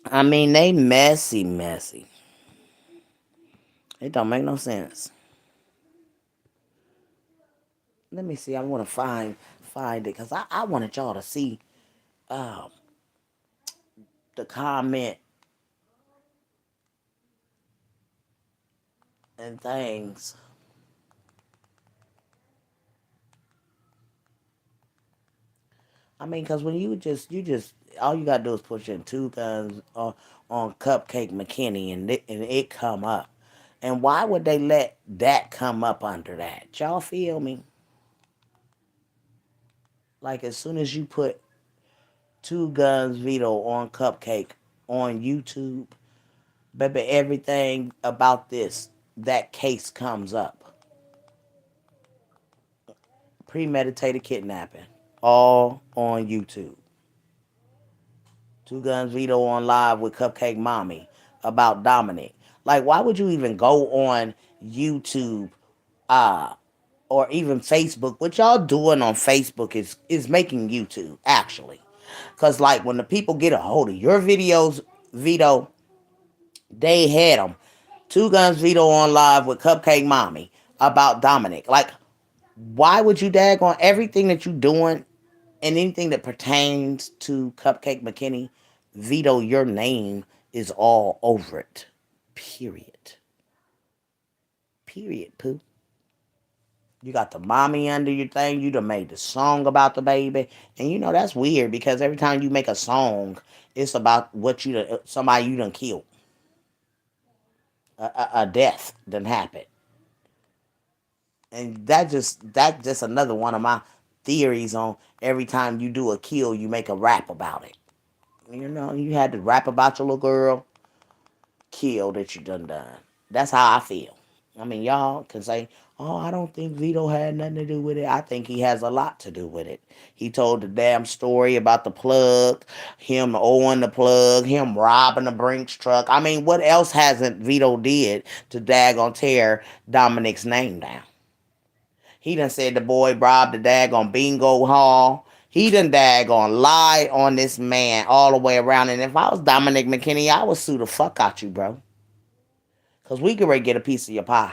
I mean, they messy, messy. It don't make no sense. Let me see. I want to find it because I wanted y'all to see uh, the comment and things. I mean, because when you just all you gotta do is push in two guns on Cupcake McKinney and it come up. And why would they let that come up under that? Y'all feel me? Like as soon as you put two guns veto on Cupcake on YouTube, baby, everything about this that case comes up. Premeditated kidnapping, all on YouTube. Two Guns Veto on live with Cupcake Mommy about Dominic. Like, why would you even go on YouTube uh, or even Facebook? What y'all doing on Facebook is making YouTube, actually. Because, like, when the people get a hold of your videos, Vito, they had them. Two Guns Veto on live with Cupcake Mommy about Dominic. Like, why would you dag on everything that you doing and anything that pertains to Cupcake McKinney, Vito, your name is all over it. Period. Period, poo. You got the mommy under your thing. You done made the song about the baby. And you know that's weird because every time you make a song, it's about what somebody you done killed. A death done happened. And that just another one of my theories on every time you do a kill, you make a rap about it. You know, you had to rap about your little girl kill that you done. That's how I feel. I mean, y'all can say, oh, I don't think Vito had nothing to do with it. I think he has a lot to do with it. He told the damn story about the plug, him owing the plug, him robbing the Brinks truck. I mean, what else hasn't Vito did to daggone tear Dominic's name down? He done said the boy robbed the daggone bingo hall. He done daggone lie on this man all the way around. And if I was Dominic McKinney, I would sue the fuck out you, bro. Because we could ready get a piece of your pie.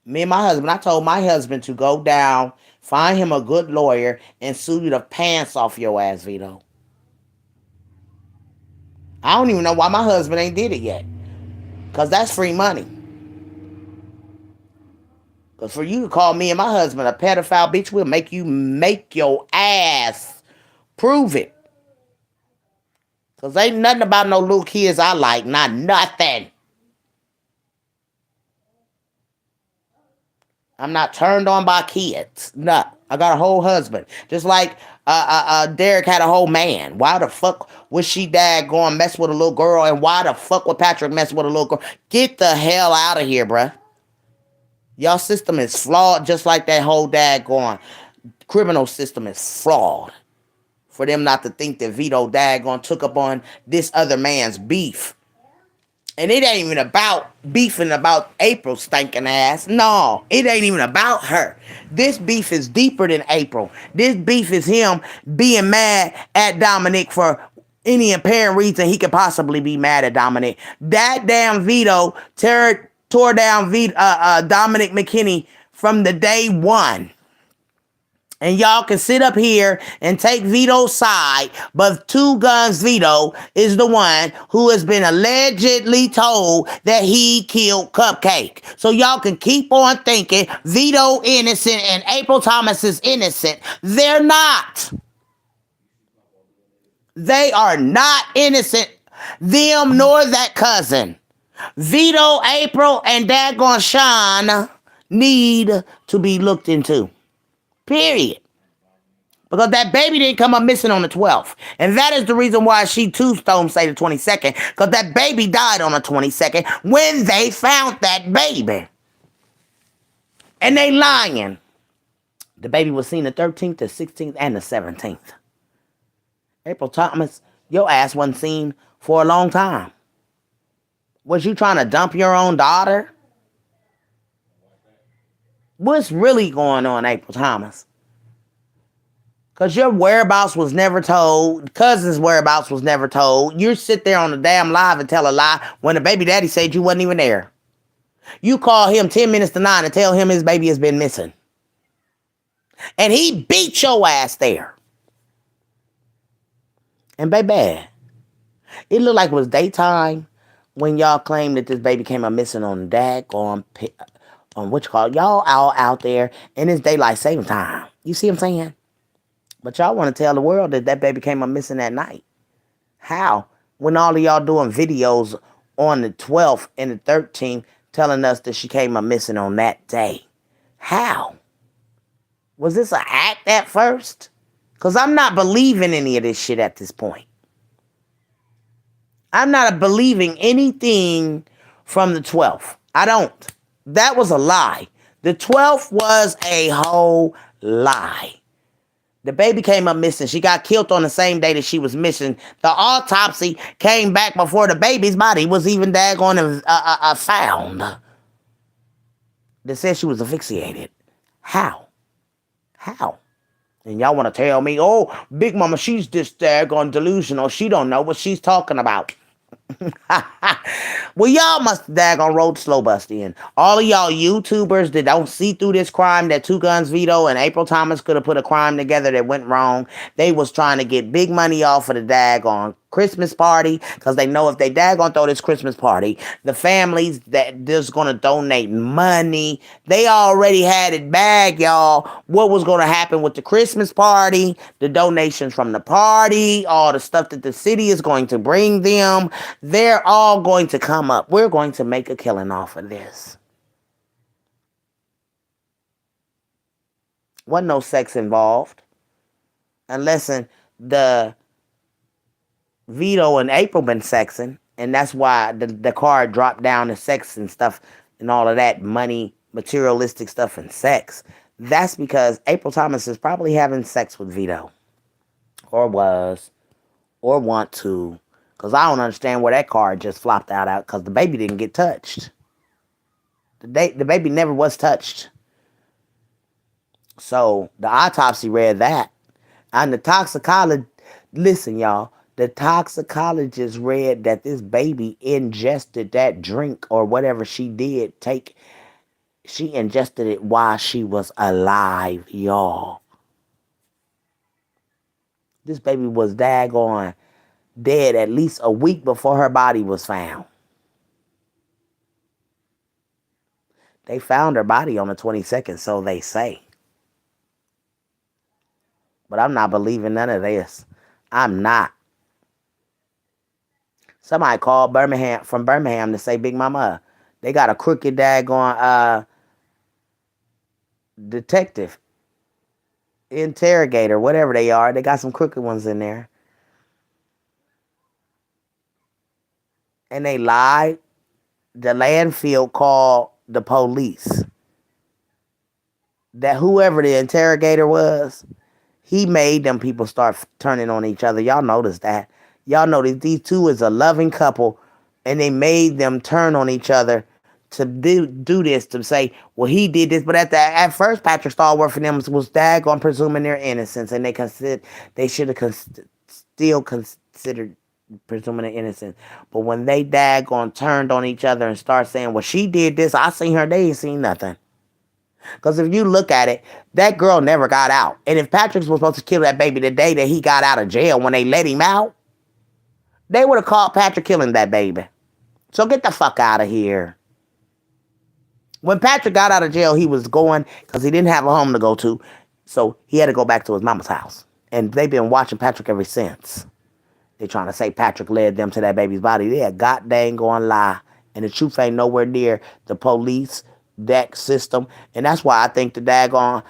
Me and my husband, I told my husband to go down, find him a good lawyer, and sue you the pants off your ass, Vito. I don't even know why my husband ain't did it yet. Because that's free money. Because for you to call me and my husband a pedophile, bitch, we'll make you make your ass prove it. Because ain't nothing about no little kids I like. Not nothing. I'm not turned on by kids. No. I got a whole husband. Just like Derek had a whole man. Why the fuck was she dad going mess with a little girl? And why the fuck would Patrick mess with a little girl? Get the hell out of here, bruh. Y'all system is flawed just like that whole daggone criminal system is flawed. For them not to think that Vito daggone took up on this other man's beef. And it ain't even about beefing about April's stinking ass. No, it ain't even about her. This beef is deeper than April. This beef is him being mad at Dominic for any apparent reason he could possibly be mad at Dominic. That damn Vito tore down Dominic McKinney from the day one. And y'all can sit up here and take Vito's side, but Two Guns Vito is the one who has been allegedly told that he killed Cupcake. So y'all can keep on thinking Vito innocent and April Thomas is innocent. They're not. They are not innocent. Them nor that cousin. Vito, April, and daggone Sean need to be looked into. Period. Because that baby didn't come up missing on the 12th. And that is the reason why she too stone say the 22nd. Because that baby died on the 22nd when they found that baby. And they lying. The baby was seen the 13th, the 16th, and the 17th. April Thomas, your ass wasn't seen for a long time. Was you trying to dump your own daughter? What's really going on, April Thomas? Because your whereabouts was never told. Cousin's whereabouts was never told. You sit there on the damn live and tell a lie when the baby daddy said you wasn't even there. You call him 10 minutes to 9 and tell him his baby has been missing. And he beat your ass there. And baby, it looked like it was daytime when y'all claimed that this baby came up missing on daggone on what you call it. Y'all all out there and it's daylight saving time. You see what I'm saying? But y'all want to tell the world that that baby came up missing that night. How? When all of y'all doing videos on the 12th and the 13th telling us that she came up missing on that day. How? Was this an act at first? Because I'm not believing any of this shit at this point. I'm not believing anything from the 12th. I don't. That was a lie. The 12th was a whole lie. The baby came up missing. She got killed on the same day that she was missing. The autopsy came back before the baby's body was even daggone found. They said she was asphyxiated. How? How? And y'all want to tell me, oh, Big Mama, she's just daggone delusional. She don't know what she's talking about. Well, y'all must have daggone rode slow bus in. All of y'all YouTubers that don't see through this crime that Two Guns Vito and April Thomas could have put a crime together that went wrong. They was trying to get big money off of the daggone Christmas party because they know if they daggone throw this Christmas party, the families that just going to donate money, they already had it bagged, y'all. What was going to happen with the Christmas party, the donations from the party, all the stuff that the city is going to bring them, they're all going to come up. We're going to make a killing off of this. Wasn't no sex involved. Unless the Vito and April been sexing, and that's why the card dropped down to sex and stuff and all of that money, materialistic stuff and sex. That's because April Thomas is probably having sex with Vito. Or was. Or want to. Because I don't understand where that card just flopped out because the baby didn't get touched. The baby never was touched. So the autopsy read that. And the toxicologist, listen, y'all, the toxicologist read that this baby ingested that drink or whatever she did take. She ingested it while she was alive, y'all. This baby was daggone dead at least a week before her body was found. They found her body on the 22nd, so they say. But I'm not believing none of this. I'm not. Somebody called Birmingham from Birmingham to say, Big Mama, they got a crooked daggone detective, interrogator, whatever they are. They got some crooked ones in there. And they lied. The landfill called the police. That whoever the interrogator was, he made them people start turning on each other. Y'all notice that. Y'all know that these two is a loving couple, and they made them turn on each other to do this, to say, well, he did this. But at first, Patrick Stallworth for them was daggone presuming their innocence, and they should have still considered presuming their innocence. But when they daggone turned on each other and start saying, well, she did this, I seen her, they ain't seen nothing. Because if you look at it, that girl never got out. And if Patrick was supposed to kill that baby the day that he got out of jail, when they let him out, they would have caught Patrick killing that baby. So get the fuck out of here. When Patrick got out of jail, he was going because he didn't have a home to go to. So he had to go back to his mama's house. And they've been watching Patrick ever since. They trying to say Patrick led them to that baby's body. They a god dang going lie. And the truth ain't nowhere near the police, that system. And that's why I think the daggone,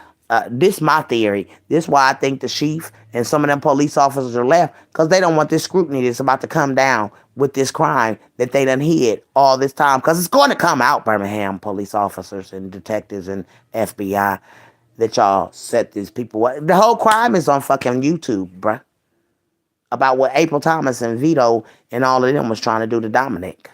this my theory. This why I think the chief and some of them police officers are left. Because they don't want this scrutiny that's about to come down with this crime that they done hid all this time. Because it's going to come out, Birmingham police officers and detectives and FBI, that y'all set these people up. The whole crime is on fucking YouTube, bruh, about what April Thomas and Vito and all of them was trying to do to Dominic.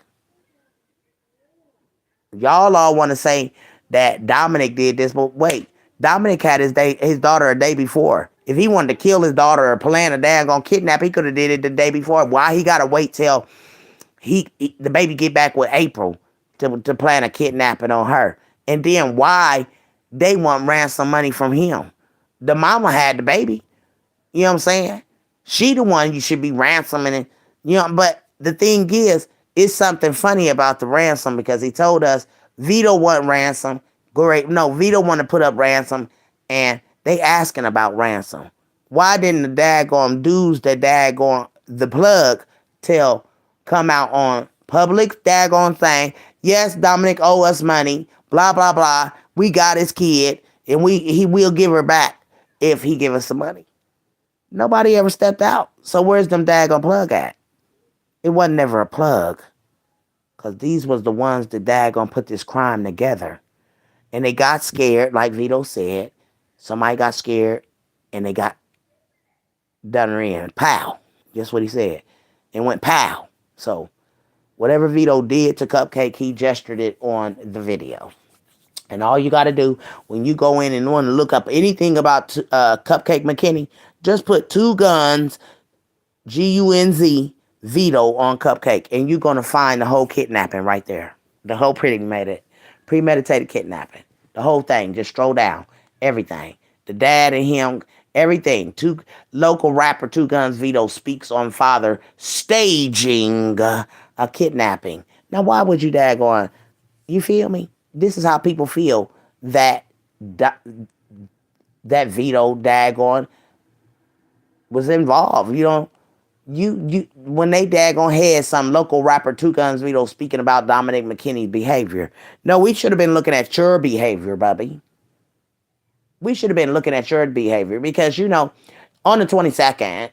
Y'all all want to say that Dominic did this, but wait, Dominic had his daughter a day before. If he wanted to kill his daughter or plan a daggone kidnap, he could have did it the day before. Why he gotta wait till the baby get back with April to plan a kidnapping on her? And then why they want ransom money from him? The mama had the baby. You know what I'm saying? She the one you should be ransoming it. But the thing is, it's something funny about the ransom because he told us Vito want ransom. Great. No, Vito want to put up ransom and they asking about ransom. Why didn't the daggone dudes that daggone the plug tell come out on public daggone thing? Yes, Dominic owe us money. Blah blah blah. We got his kid and he will give her back if he give us some money. Nobody ever stepped out. So where's them daggone plug at? It wasn't never a plug. Because these was the ones that daggone put this crime together. And they got scared, like Vito said. Somebody got scared and they got done in. Pow. Guess what he said? It went pow. So whatever Vito did to Cupcake, he gestured it on the video. And all you got to do when you go in and want to look up anything about Cupcake McKinney, just put two guns, Gunz, Vito on Cupcake, and you're going to find the whole kidnapping right there. The whole premeditated kidnapping. The whole thing. Just stroll down. Everything. The dad and him, everything. Two local rapper, Two Guns Vito speaks on father staging a kidnapping. Now, why would you daggone? You feel me? This is how people feel that that Vito daggone was involved. You when they daggone had some local rapper Two Guns Vito speaking about Dominic McKinney's behavior. No, we should have been looking at your behavior, Bubby. We should have been looking at your behavior because on the 22nd,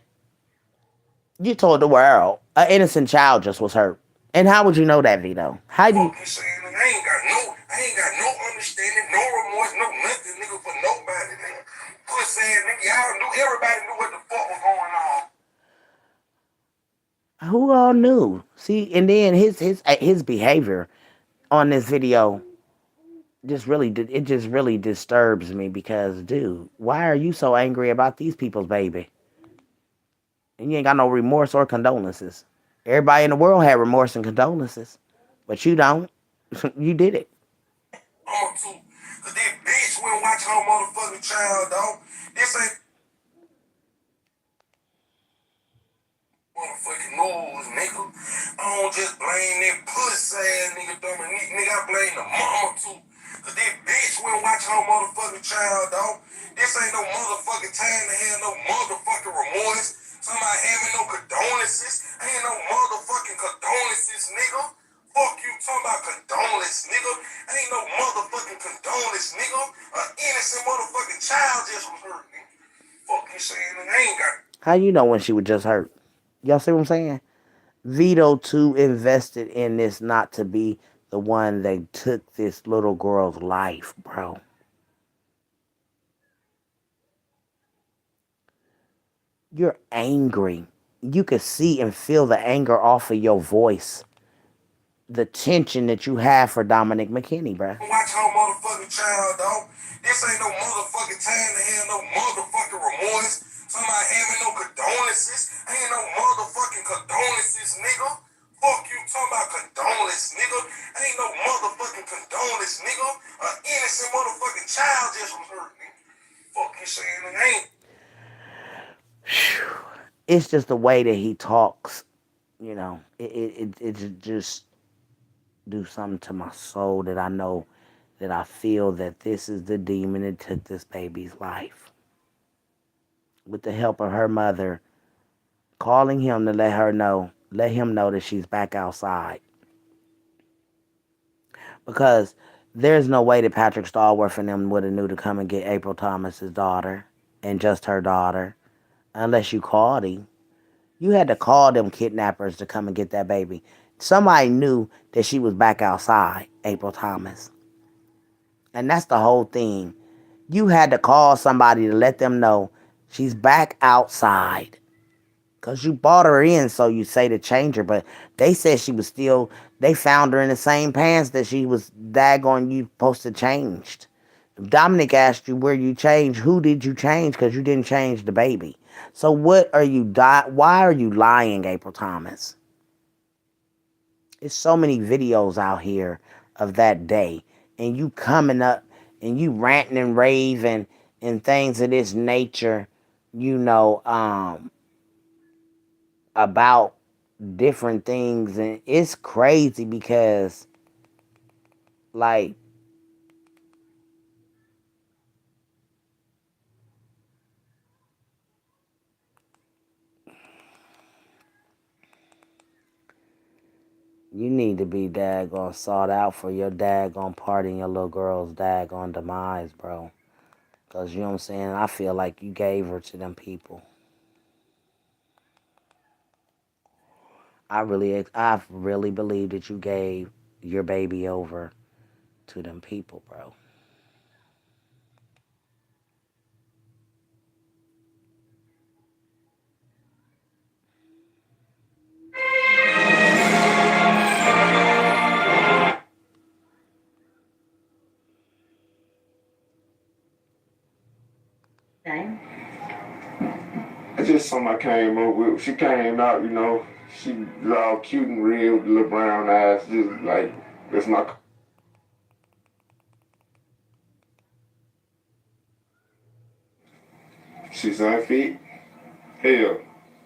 you told the world an innocent child just was hurt. And how would you know that, Vito? How do you? Saying, I ain't got no understanding, no remorse, no nothing, nigga, for nobody, nigga. Quit saying, nigga, everybody knew what the fuck was going on. Who all knew? See, and then his behavior on this video it just really disturbs me because, dude, why are you so angry about these people's baby? And you ain't got no remorse or condolences. Everybody in the world had remorse and condolences, but you don't. You did it. Mama too. Cause that bitch went watch her motherfucking child, dog. This ain't motherfucking news, nigga. I don't just blame that pussy ass nigga Dominique, nigga. I blame the mama too. Cause that bitch went watch her motherfucking child, dog. This ain't no motherfucking time to have no motherfucking remorse. Somebody having no condolences. Ain't no motherfucking condolences, nigga. Fuck you talking about condolence, nigga. Ain't no motherfucking condolence, nigga. An innocent motherfucking child just was hurt, nigga. Fuck you saying, and I ain't got. How you know when she was just hurt? Y'all see what I'm saying? Vito too invested in this not to be the one that took this little girl's life, bro. You're angry. You could see and feel the anger off of your voice. The tension that you have for Dominic McKinney, bro. Watch her motherfucking child, dog. This ain't no motherfucking time to have no motherfucking remorse. Somebody having no condolences. Ain't no motherfucking condolences, nigga. Fuck you talking about condolence, nigga. Ain't no motherfucking condolence, nigga. An innocent motherfucking child just was hurt, nigga. Fuck you saying it ain't. It's just the way that he talks, you know. It just do something to my soul that I know that I feel that this is the demon that took this baby's life. With the help of her mother, calling him to let him know that she's back outside. Because there's no way that Patrick Stallworth and them would have knew to come and get April Thomas's daughter and just her daughter unless you called him. You had to call them kidnappers to come and get that baby. Somebody knew that she was back outside, April Thomas. And that's the whole thing. You had to call somebody to let them know she's back outside. Because you bought her in, so you say to change her. But they said she was still, they found her in the same pants that she was daggone you supposed to changed. Dominic asked you where you changed. Who did you change? Because you didn't change the baby. So what are you, why are you lying, April Thomas? There's so many videos out here of that day. And you coming up and you ranting and raving and things of this nature, you know, about different things. And it's crazy because, like, you need to be daggone sought out for your daggone part in your little girl's daggone demise, bro. Because, you know what I'm saying? I feel like you gave her to them people. I really believe that you gave your baby over to them people, bro. It's just something I came up with. She came out, you know, she was all cute and real with the little brown eyes, just like, that's not. She's unfit. Hell,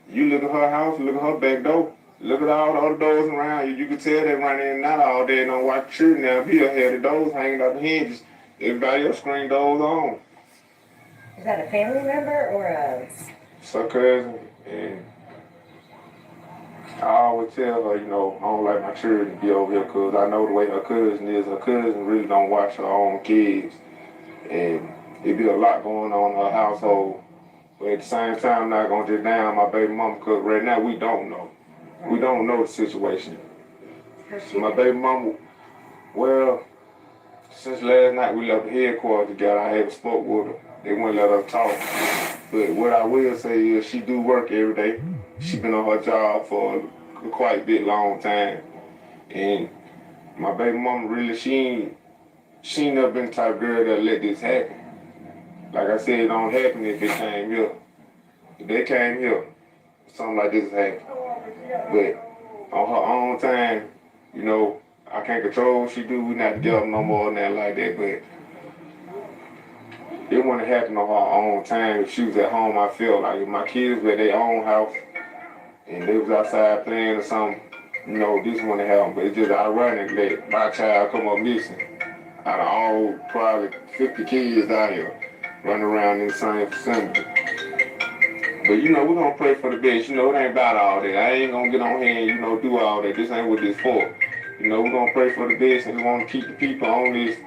you look at her house, look at her back door, look at all the other doors around you. You can tell they run in and out all day and don't watch children now. Here, had the doors hanging out the hinges. Everybody else screen doors on. Is that a family member or a? It's her cousin, and I always tell her, you know, I don't like my children to be over here because I know the way her cousin is. Her cousin really don't watch her own kids, and it be a lot going on in her household. But at the same time, I'm not gonna just down my baby mama because right now we don't know. We don't know the situation. So my baby mama, well, since last night we left the headquarters together, I haven't spoke with her. They wouldn't let her talk. But what I will say is she do work every day. She been on her job for a quite bit long time. And my baby mama really, she ain't She ain't never been the type of girl that let this happen. Like I said, it don't happen if it came here. If they came here, something like this happened. But on her own time, you know, I can't control what she do. We not together no more and that like that. But it wouldn't happen on her own time. If she was at home, I feel like if my kids were at their own house and they was outside playing or something, you know, this wouldn't happen. But it's just ironic that my child come up missing out of all probably 50 kids out here running around in the same vicinity. But you know, we're gonna pray for the best. You know, it ain't about all that. I ain't gonna get on here and, you know, do all that. This ain't what this for. You know, we're gonna pray for the best and we wanna keep the people on this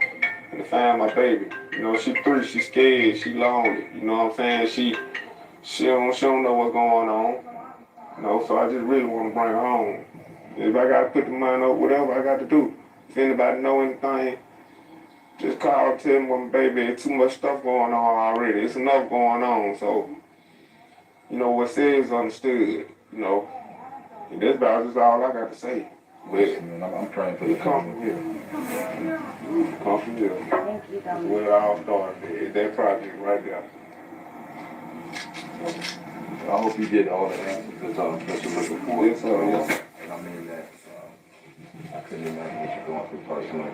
and to find my baby. You know, she 3, she scared, she lonely. You know what I'm saying? She don't know what's going on. You know, so I just really wanna bring her home. If I gotta put the money up, whatever I got to do. If anybody know anything, just call and tell me, well, baby, there's too much stuff going on already. It's enough going on, so you know, what said is understood, you know. And that's about just all I got to say. But I'm praying for it the come family. from here. It come from here. Thank you, That's Dominic. where it all started. At that project right there. I hope you get all the answers that you're looking for. Yes, sir. Yes, sir. And I mean that. I couldn't imagine what you're going through personally.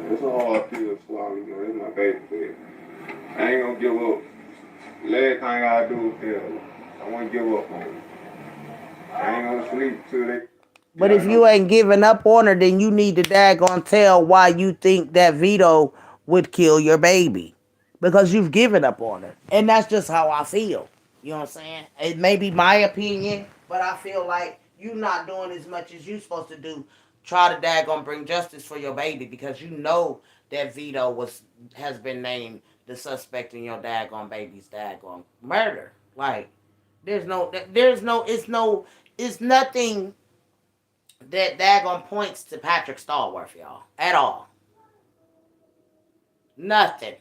It's a hard pill to swallow, you know. It's my baby, but I ain't gonna give up. Last thing I do is tell her. I won't give up on her. I ain't gonna sleep till they. But Yeah, if I know. you ain't giving up on her, then you need to daggone tell why you think that Vito would kill your baby. Because you've given up on her. And that's just how I feel. You know what I'm saying? It may be my opinion, but I feel like you not doing as much as you supposed to do. Try to daggone bring justice for your baby because you know that Vito has been named the suspect in your daggone baby's daggone murder. Like it's nothing that daggone points to Patrick Stallworth, y'all, at all. Nothing.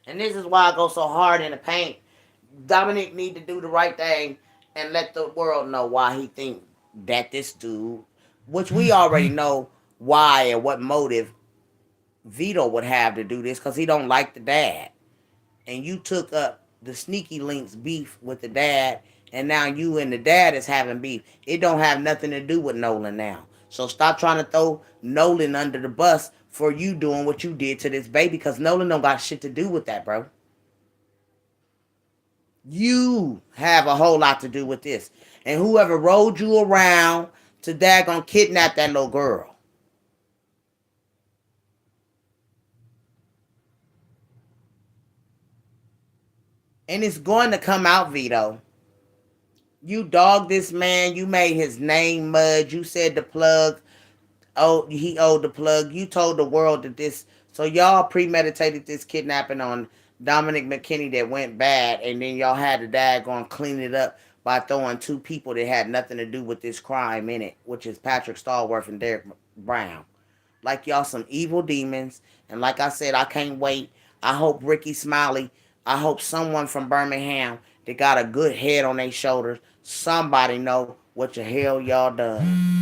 And this is why I go so hard in the paint. Dominic need to do the right thing and let the world know why he think that this dude, which we already know why and what motive Vito would have to do this, because he don't like the dad. And you took up the sneaky links beef with the dad, and now you and the dad is having beef. It don't have nothing to do with Nolan now. So stop trying to throw Nolan under the bus for you doing what you did to this baby, because Nolan don't got shit to do with that, bro. You have a whole lot to do with this. And whoever rode you around to daggone kidnap that little girl. And it's going to come out, Vito. You dogged this man. You made his name mud. You said the plug. Oh, he owed the plug. You told the world that this. So y'all premeditated this kidnapping on Dominic McKinney that went bad, and then y'all had to daggone clean it up by throwing 2 people that had nothing to do with this crime in it, which is Patrick Stallworth and Derek Brown. Like y'all some evil demons. And like I said, I can't wait. I hope Ricky Smiley, I hope someone from Birmingham that got a good head on their shoulders, somebody know what the hell y'all done.